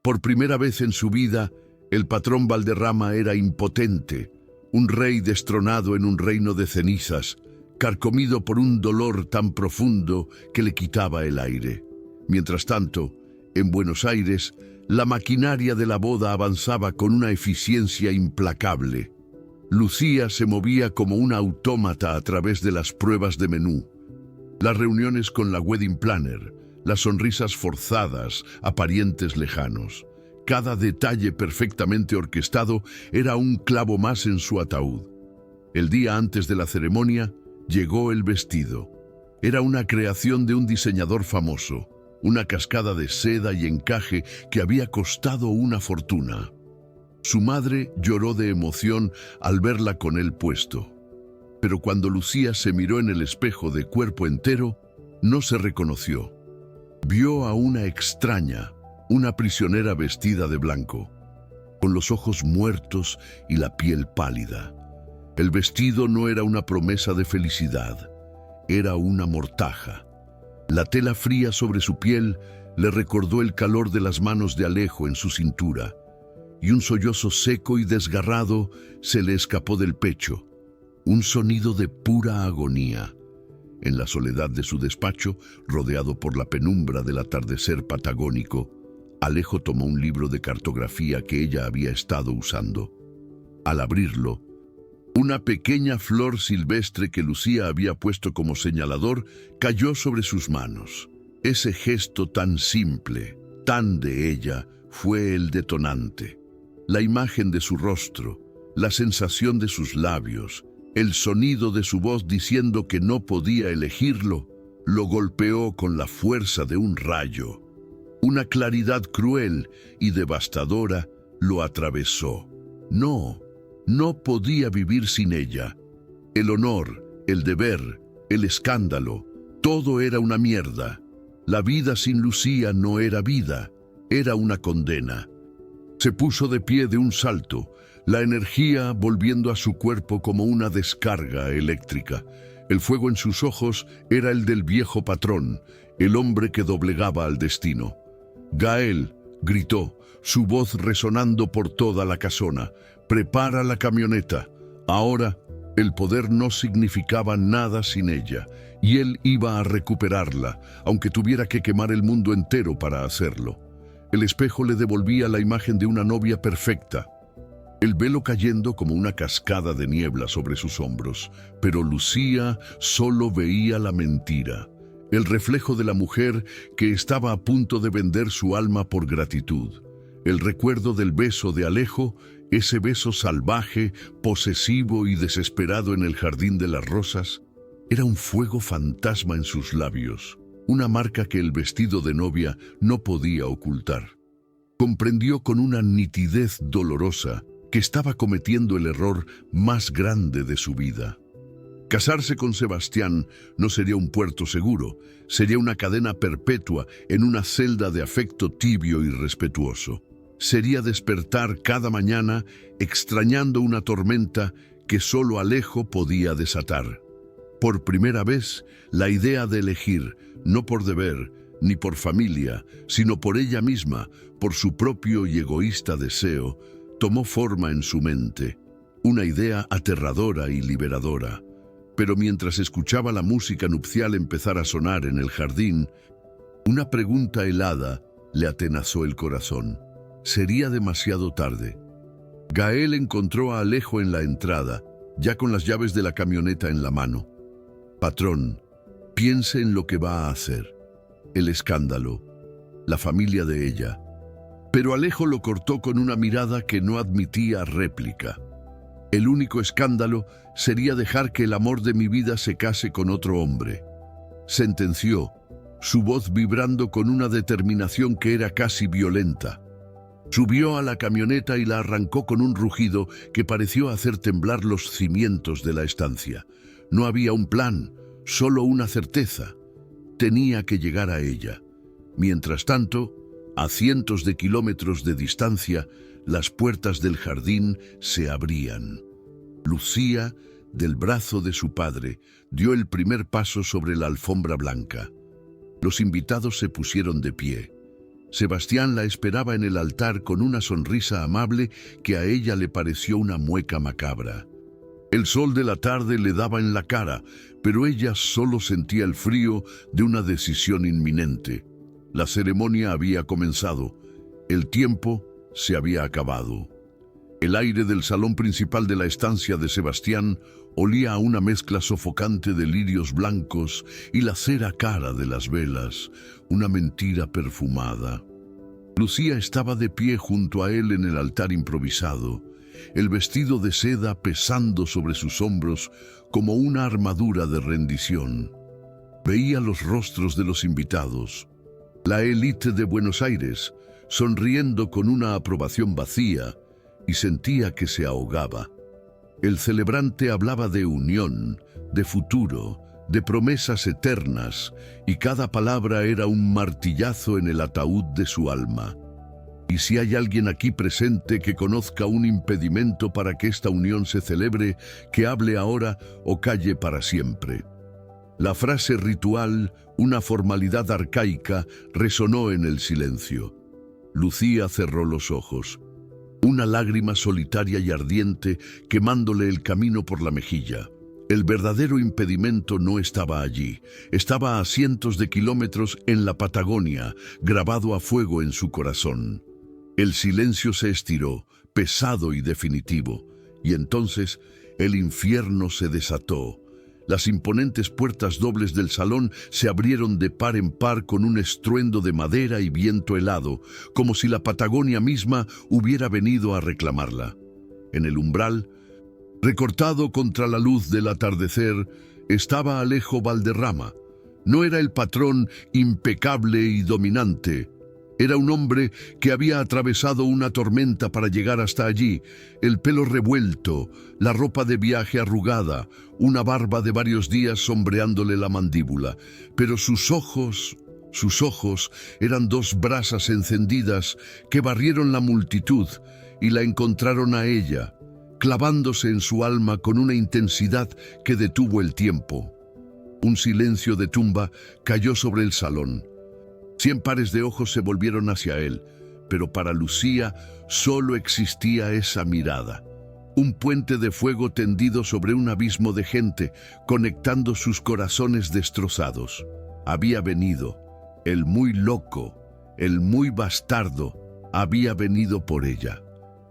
Por primera vez en su vida, el patrón Valderrama era impotente, un rey destronado en un reino de cenizas, carcomido por un dolor tan profundo que le quitaba el aire. Mientras tanto, en Buenos Aires, la maquinaria de la boda avanzaba con una eficiencia implacable. Lucía se movía como un autómata a través de las pruebas de menú. Las reuniones con la wedding planner, las sonrisas forzadas a parientes lejanos. Cada detalle perfectamente orquestado era un clavo más en su ataúd. El día antes de la ceremonia, llegó el vestido. Era una creación de un diseñador famoso, una cascada de seda y encaje que había costado una fortuna. Su madre lloró de emoción al verla con él puesto. Pero cuando Lucía se miró en el espejo de cuerpo entero, no se reconoció. Vio a una extraña, una prisionera vestida de blanco, con los ojos muertos y la piel pálida. El vestido no era una promesa de felicidad, era una mortaja. La tela fría sobre su piel le recordó el calor de las manos de Alejo en su cintura, y un sollozo seco y desgarrado se le escapó del pecho. Un sonido de pura agonía. En la soledad de su despacho, rodeado por la penumbra del atardecer patagónico, Alejo tomó un libro de cartografía que ella había estado usando. Al abrirlo, una pequeña flor silvestre que Lucía había puesto como señalador cayó sobre sus manos. Ese gesto tan simple, tan de ella, fue el detonante. La imagen de su rostro, la sensación de sus labios, el sonido de su voz diciendo que no podía elegirlo, lo golpeó con la fuerza de un rayo. Una claridad cruel y devastadora lo atravesó. No podía vivir sin ella. El honor, el deber, el escándalo, todo era una mierda. La vida sin Lucía no era vida, era una condena. Se puso de pie de un salto, la energía volviendo a su cuerpo como una descarga eléctrica. El fuego en sus ojos era el del viejo patrón, el hombre que doblegaba al destino. «Gael», gritó, su voz resonando por toda la casona, «prepara la camioneta». Ahora, el poder no significaba nada sin ella, y él iba a recuperarla, aunque tuviera que quemar el mundo entero para hacerlo. El espejo le devolvía la imagen de una novia perfecta, el velo cayendo como una cascada de niebla sobre sus hombros, pero Lucía solo veía la mentira, el reflejo de la mujer que estaba a punto de vender su alma por gratitud, el recuerdo del beso de Alejo, ese beso salvaje, posesivo y desesperado en el jardín de las rosas. Era un fuego fantasma en sus labios, una marca que el vestido de novia no podía ocultar. Comprendió con una nitidez dolorosa que estaba cometiendo el error más grande de su vida. Casarse con Sebastián no sería un puerto seguro, sería una cadena perpetua en una celda de afecto tibio y respetuoso. Sería despertar cada mañana extrañando una tormenta que solo Alejo podía desatar. Por primera vez, la idea de elegir, no por deber, ni por familia, sino por ella misma, por su propio y egoísta deseo, tomó forma en su mente, una idea aterradora y liberadora. Pero mientras escuchaba la música nupcial empezar a sonar en el jardín, una pregunta helada le atenazó el corazón. Sería demasiado tarde. Gael encontró a Alejo en la entrada, ya con las llaves de la camioneta en la mano. Patrón, piense en lo que va a hacer. El escándalo, la familia de ella. Pero Alejo lo cortó con una mirada que no admitía réplica. El único escándalo sería dejar que el amor de mi vida se case con otro hombre. Sentenció, su voz vibrando con una determinación que era casi violenta. Subió a la camioneta y la arrancó con un rugido que pareció hacer temblar los cimientos de la estancia. No había un plan, solo una certeza. Tenía que llegar a ella. Mientras tanto, a cientos de kilómetros de distancia, las puertas del jardín se abrían. Lucía, del brazo de su padre, dio el primer paso sobre la alfombra blanca. Los invitados se pusieron de pie. Sebastián la esperaba en el altar con una sonrisa amable que a ella le pareció una mueca macabra. El sol de la tarde le daba en la cara, pero ella solo sentía el frío de una decisión inminente. La ceremonia había comenzado. El tiempo se había acabado. El aire del salón principal de la estancia de Sebastián olía a una mezcla sofocante de lirios blancos y la cera cara de las velas, una mentira perfumada. Lucía estaba de pie junto a él en el altar improvisado, el vestido de seda pesando sobre sus hombros como una armadura de rendición. Veía los rostros de los invitados, la élite de Buenos Aires, sonriendo con una aprobación vacía, y sentía que se ahogaba. El celebrante hablaba de unión, de futuro, de promesas eternas, y cada palabra era un martillazo en el ataúd de su alma. Y si hay alguien aquí presente que conozca un impedimento para que esta unión se celebre, que hable ahora o calle para siempre. La frase ritual, una formalidad arcaica, resonó en el silencio. Lucía cerró los ojos. Una lágrima solitaria y ardiente quemándole el camino por la mejilla. El verdadero impedimento no estaba allí. Estaba a cientos de kilómetros en la Patagonia, grabado a fuego en su corazón. El silencio se estiró, pesado y definitivo, y entonces el infierno se desató. Las imponentes puertas dobles del salón se abrieron de par en par con un estruendo de madera y viento helado, como si la Patagonia misma hubiera venido a reclamarla. En el umbral, recortado contra la luz del atardecer, estaba Alejo Valderrama. No era el patrón impecable y dominante. Era un hombre que había atravesado una tormenta para llegar hasta allí, el pelo revuelto, la ropa de viaje arrugada, una barba de varios días sombreándole la mandíbula. Pero sus ojos eran dos brasas encendidas que barrieron la multitud y la encontraron a ella, clavándose en su alma con una intensidad que detuvo el tiempo. Un silencio de tumba cayó sobre el salón. 100 pares de ojos se volvieron hacia él, pero para Lucía solo existía esa mirada. Un puente de fuego tendido sobre un abismo de gente, conectando sus corazones destrozados. Había venido, el muy loco, el muy bastardo, había venido por ella.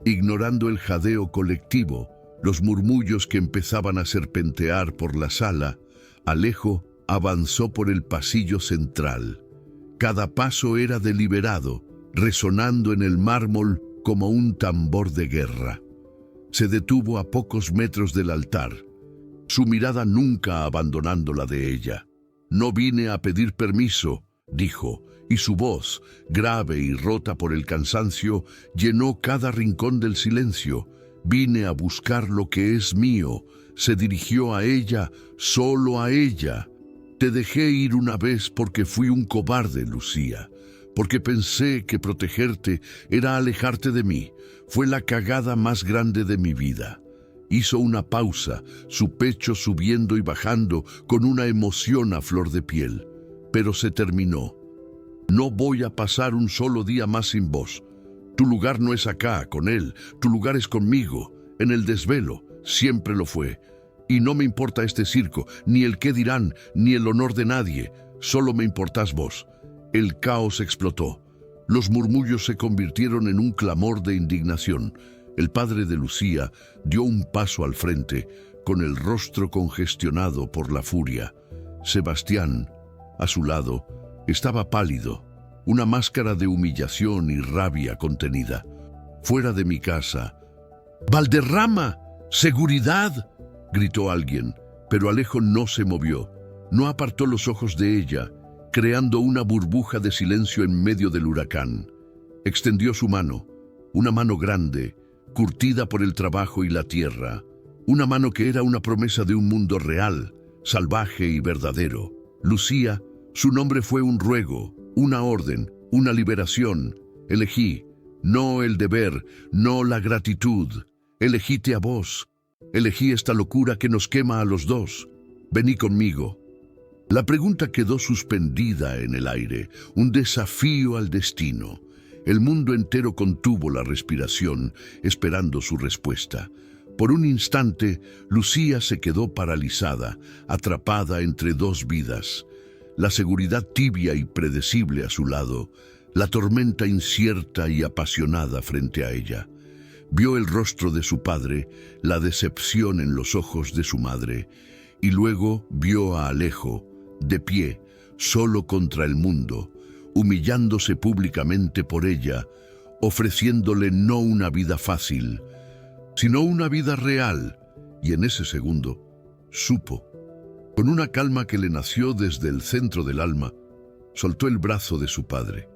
Ignorando el jadeo colectivo, los murmullos que empezaban a serpentear por la sala, Alejo avanzó por el pasillo central. Cada paso era deliberado, resonando en el mármol como un tambor de guerra. Se detuvo a pocos metros del altar, su mirada nunca abandonando la de ella. «No vine a pedir permiso», dijo, y su voz, grave y rota por el cansancio, llenó cada rincón del silencio. «Vine a buscar lo que es mío», se dirigió a ella, solo a ella. «Te dejé ir una vez porque fui un cobarde, Lucía, porque pensé que protegerte era alejarte de mí. Fue la cagada más grande de mi vida». Hizo una pausa, su pecho subiendo y bajando con una emoción a flor de piel. Pero se terminó. «No voy a pasar un solo día más sin vos. Tu lugar no es acá, con él. Tu lugar es conmigo, en el desvelo. Siempre lo fue. Y no me importa este circo, ni el qué dirán, ni el honor de nadie. Solo me importás vos». El caos explotó. Los murmullos se convirtieron en un clamor de indignación. El padre de Lucía dio un paso al frente, con el rostro congestionado por la furia. Sebastián, a su lado, estaba pálido, una máscara de humillación y rabia contenida. «Fuera de mi casa». «¡Valderrama! ¡Seguridad!», gritó alguien, pero Alejo no se movió. No apartó los ojos de ella, creando una burbuja de silencio en medio del huracán. Extendió su mano, una mano grande, curtida por el trabajo y la tierra, una mano que era una promesa de un mundo real, salvaje y verdadero. Lucía, su nombre fue un ruego, una orden, una liberación. Elegí, no el deber, no la gratitud. Elegíte a vos. Elegí esta locura que nos quema a los dos. Vení conmigo. La pregunta quedó suspendida en el aire, un desafío al destino. El mundo entero contuvo la respiración, esperando su respuesta. Por un instante, Lucía se quedó paralizada, atrapada entre dos vidas. La seguridad tibia y predecible a su lado, la tormenta incierta y apasionada frente a ella. Vio el rostro de su padre, la decepción en los ojos de su madre, y luego vio a Alejo, de pie, solo contra el mundo, humillándose públicamente por ella, ofreciéndole no una vida fácil, sino una vida real, y en ese segundo, supo, con una calma que le nació desde el centro del alma, soltó el brazo de su padre,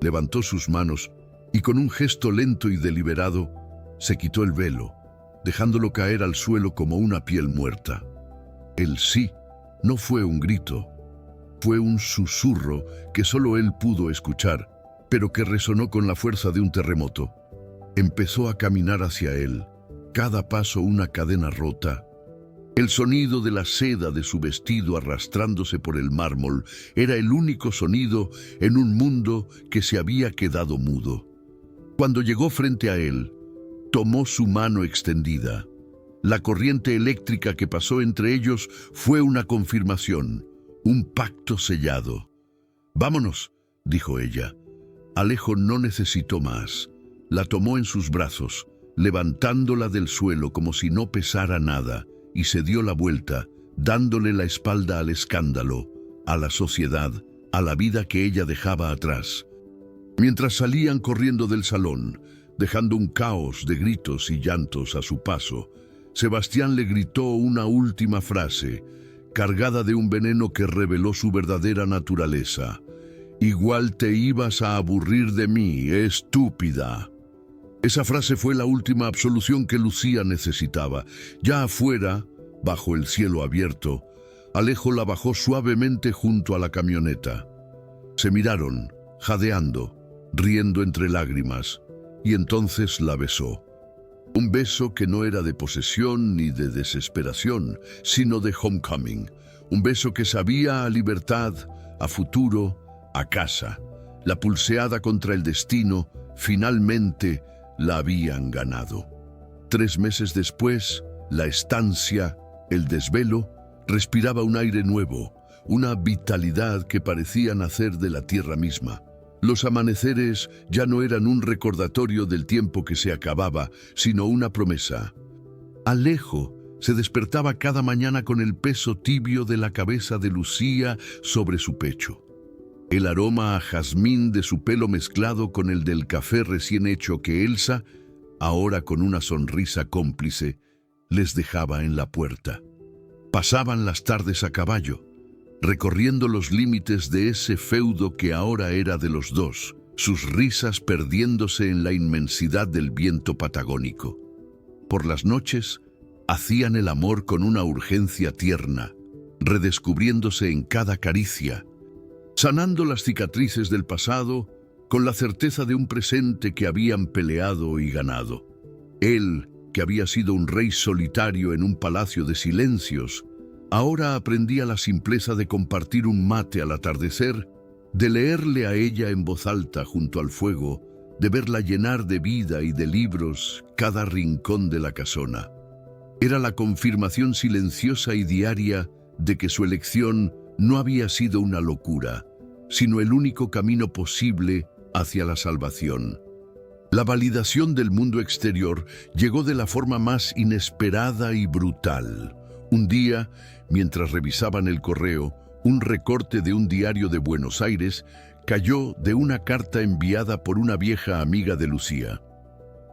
levantó sus manos y con un gesto lento y deliberado, se quitó el velo, dejándolo caer al suelo como una piel muerta. El sí no fue un grito, fue un susurro que solo él pudo escuchar, pero que resonó con la fuerza de un terremoto. Empezó a caminar hacia él, cada paso una cadena rota. El sonido de la seda de su vestido arrastrándose por el mármol era el único sonido en un mundo que se había quedado mudo. Cuando llegó frente a él, tomó su mano extendida. La corriente eléctrica que pasó entre ellos fue una confirmación, un pacto sellado. «Vámonos», dijo ella. Alejo no necesitó más. La tomó en sus brazos, levantándola del suelo como si no pesara nada, y se dio la vuelta, dándole la espalda al escándalo, a la sociedad, a la vida que ella dejaba atrás. Mientras salían corriendo del salón, dejando un caos de gritos y llantos a su paso, Sebastián le gritó una última frase, cargada de un veneno que reveló su verdadera naturaleza. «Igual te ibas a aburrir de mí, estúpida». Esa frase fue la última absolución que Lucía necesitaba. Ya afuera, bajo el cielo abierto, Alejo la bajó suavemente junto a la camioneta. Se miraron, jadeando, riendo entre lágrimas, y entonces la besó. Un beso que no era de posesión ni de desesperación, sino de homecoming. Un beso que sabía a libertad, a futuro, a casa. La pulseada contra el destino, finalmente la habían ganado. 3 meses después, la estancia, el desvelo, respiraba un aire nuevo, una vitalidad que parecía nacer de la tierra misma. Los amaneceres ya no eran un recordatorio del tiempo que se acababa, sino una promesa. Alejo se despertaba cada mañana con el peso tibio de la cabeza de Lucía sobre su pecho. El aroma a jazmín de su pelo mezclado con el del café recién hecho que Elsa, ahora con una sonrisa cómplice, les dejaba en la puerta. Pasaban las tardes a caballo, recorriendo los límites de ese feudo que ahora era de los dos, sus risas perdiéndose en la inmensidad del viento patagónico. Por las noches, hacían el amor con una urgencia tierna, redescubriéndose en cada caricia, sanando las cicatrices del pasado con la certeza de un presente que habían peleado y ganado. Él, que había sido un rey solitario en un palacio de silencios, ahora aprendía la simpleza de compartir un mate al atardecer, de leerle a ella en voz alta junto al fuego, de verla llenar de vida y de libros cada rincón de la casona. Era la confirmación silenciosa y diaria de que su elección no había sido una locura, sino el único camino posible hacia la salvación. La validación del mundo exterior llegó de la forma más inesperada y brutal. Un día, mientras revisaban el correo, un recorte de un diario de Buenos Aires cayó de una carta enviada por una vieja amiga de Lucía.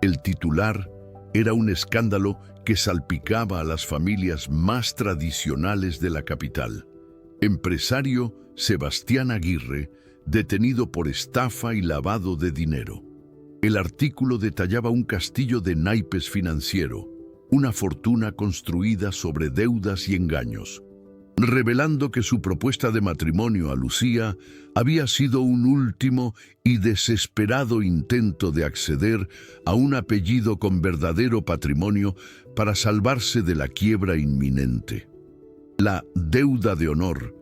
El titular era un escándalo que salpicaba a las familias más tradicionales de la capital. Empresario Sebastián Aguirre, detenido por estafa y lavado de dinero. El artículo detallaba un castillo de naipes financiero, una fortuna construida sobre deudas y engaños, revelando que su propuesta de matrimonio a Lucía había sido un último y desesperado intento de acceder a un apellido con verdadero patrimonio para salvarse de la quiebra inminente. La deuda de honor,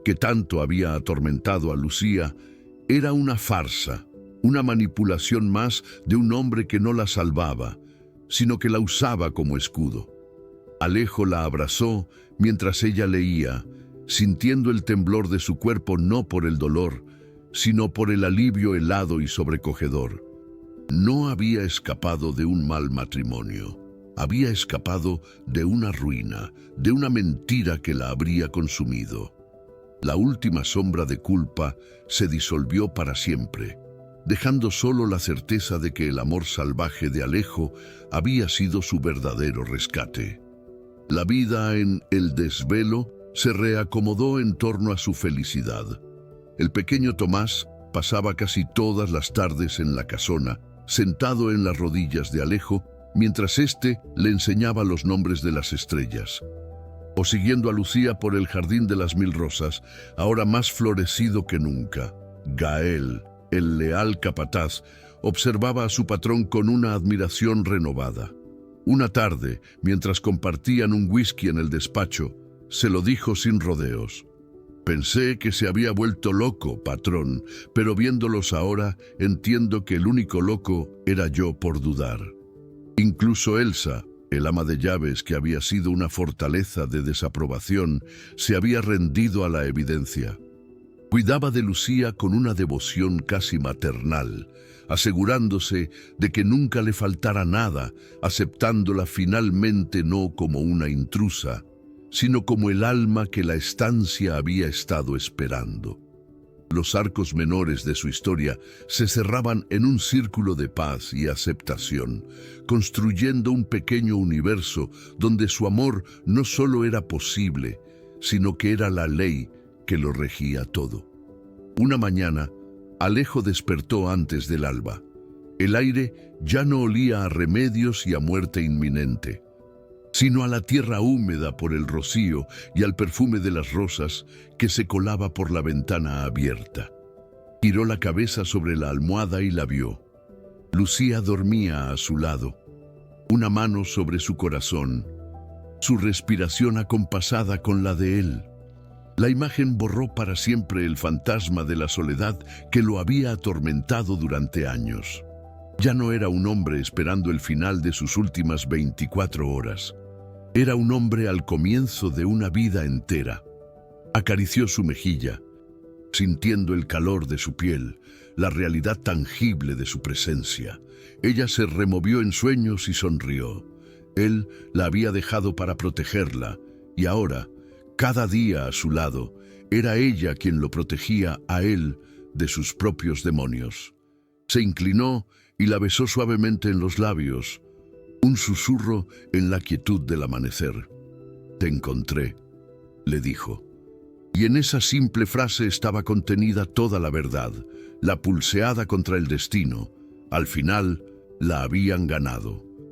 que tanto había atormentado a Lucía, era una farsa, una manipulación más de un hombre que no la salvaba, sino que la usaba como escudo. Alejo la abrazó mientras ella leía, sintiendo el temblor de su cuerpo no por el dolor, sino por el alivio helado y sobrecogedor. No había escapado de un mal matrimonio, había escapado de una ruina, de una mentira que la habría consumido. La última sombra de culpa se disolvió para siempre, dejando solo la certeza de que el amor salvaje de Alejo había sido su verdadero rescate. La vida en el desvelo se reacomodó en torno a su felicidad. El pequeño Tomás pasaba casi todas las tardes en la casona, sentado en las rodillas de Alejo, mientras éste le enseñaba los nombres de las estrellas. O siguiendo a Lucía por el jardín de las mil rosas, ahora más florecido que nunca. Gael, el leal capataz, observaba a su patrón con una admiración renovada. Una tarde, mientras compartían un whisky en el despacho, se lo dijo sin rodeos. Pensé que se había vuelto loco, patrón, pero viéndolos ahora entiendo que el único loco era yo por dudar. Incluso Elsa, el ama de llaves que había sido una fortaleza de desaprobación, se había rendido a la evidencia. Cuidaba de Lucía con una devoción casi maternal, asegurándose de que nunca le faltara nada, aceptándola finalmente no como una intrusa, sino como el alma que la estancia había estado esperando. Los arcos menores de su historia se cerraban en un círculo de paz y aceptación, construyendo un pequeño universo donde su amor no solo era posible, sino que era la ley que lo regía todo. Una mañana, Alejo despertó antes del alba. El aire ya no olía a remedios y a muerte inminente, sino a la tierra húmeda por el rocío y al perfume de las rosas que se colaba por la ventana abierta. Giró la cabeza sobre la almohada y la vio. Lucía dormía a su lado, una mano sobre su corazón, su respiración acompasada con la de él. La imagen borró para siempre el fantasma de la soledad que lo había atormentado durante años. Ya no era un hombre esperando el final de sus últimas 24 horas. Era un hombre al comienzo de una vida entera. Acarició su mejilla, sintiendo el calor de su piel, la realidad tangible de su presencia. Ella se removió en sueños y sonrió. Él la había dejado para protegerla, y ahora, cada día a su lado, era ella quien lo protegía a él de sus propios demonios. Se inclinó y la besó suavemente en los labios, un susurro en la quietud del amanecer. «Te encontré», le dijo. Y en esa simple frase estaba contenida toda la verdad, la pulseada contra el destino. Al final, la habían ganado.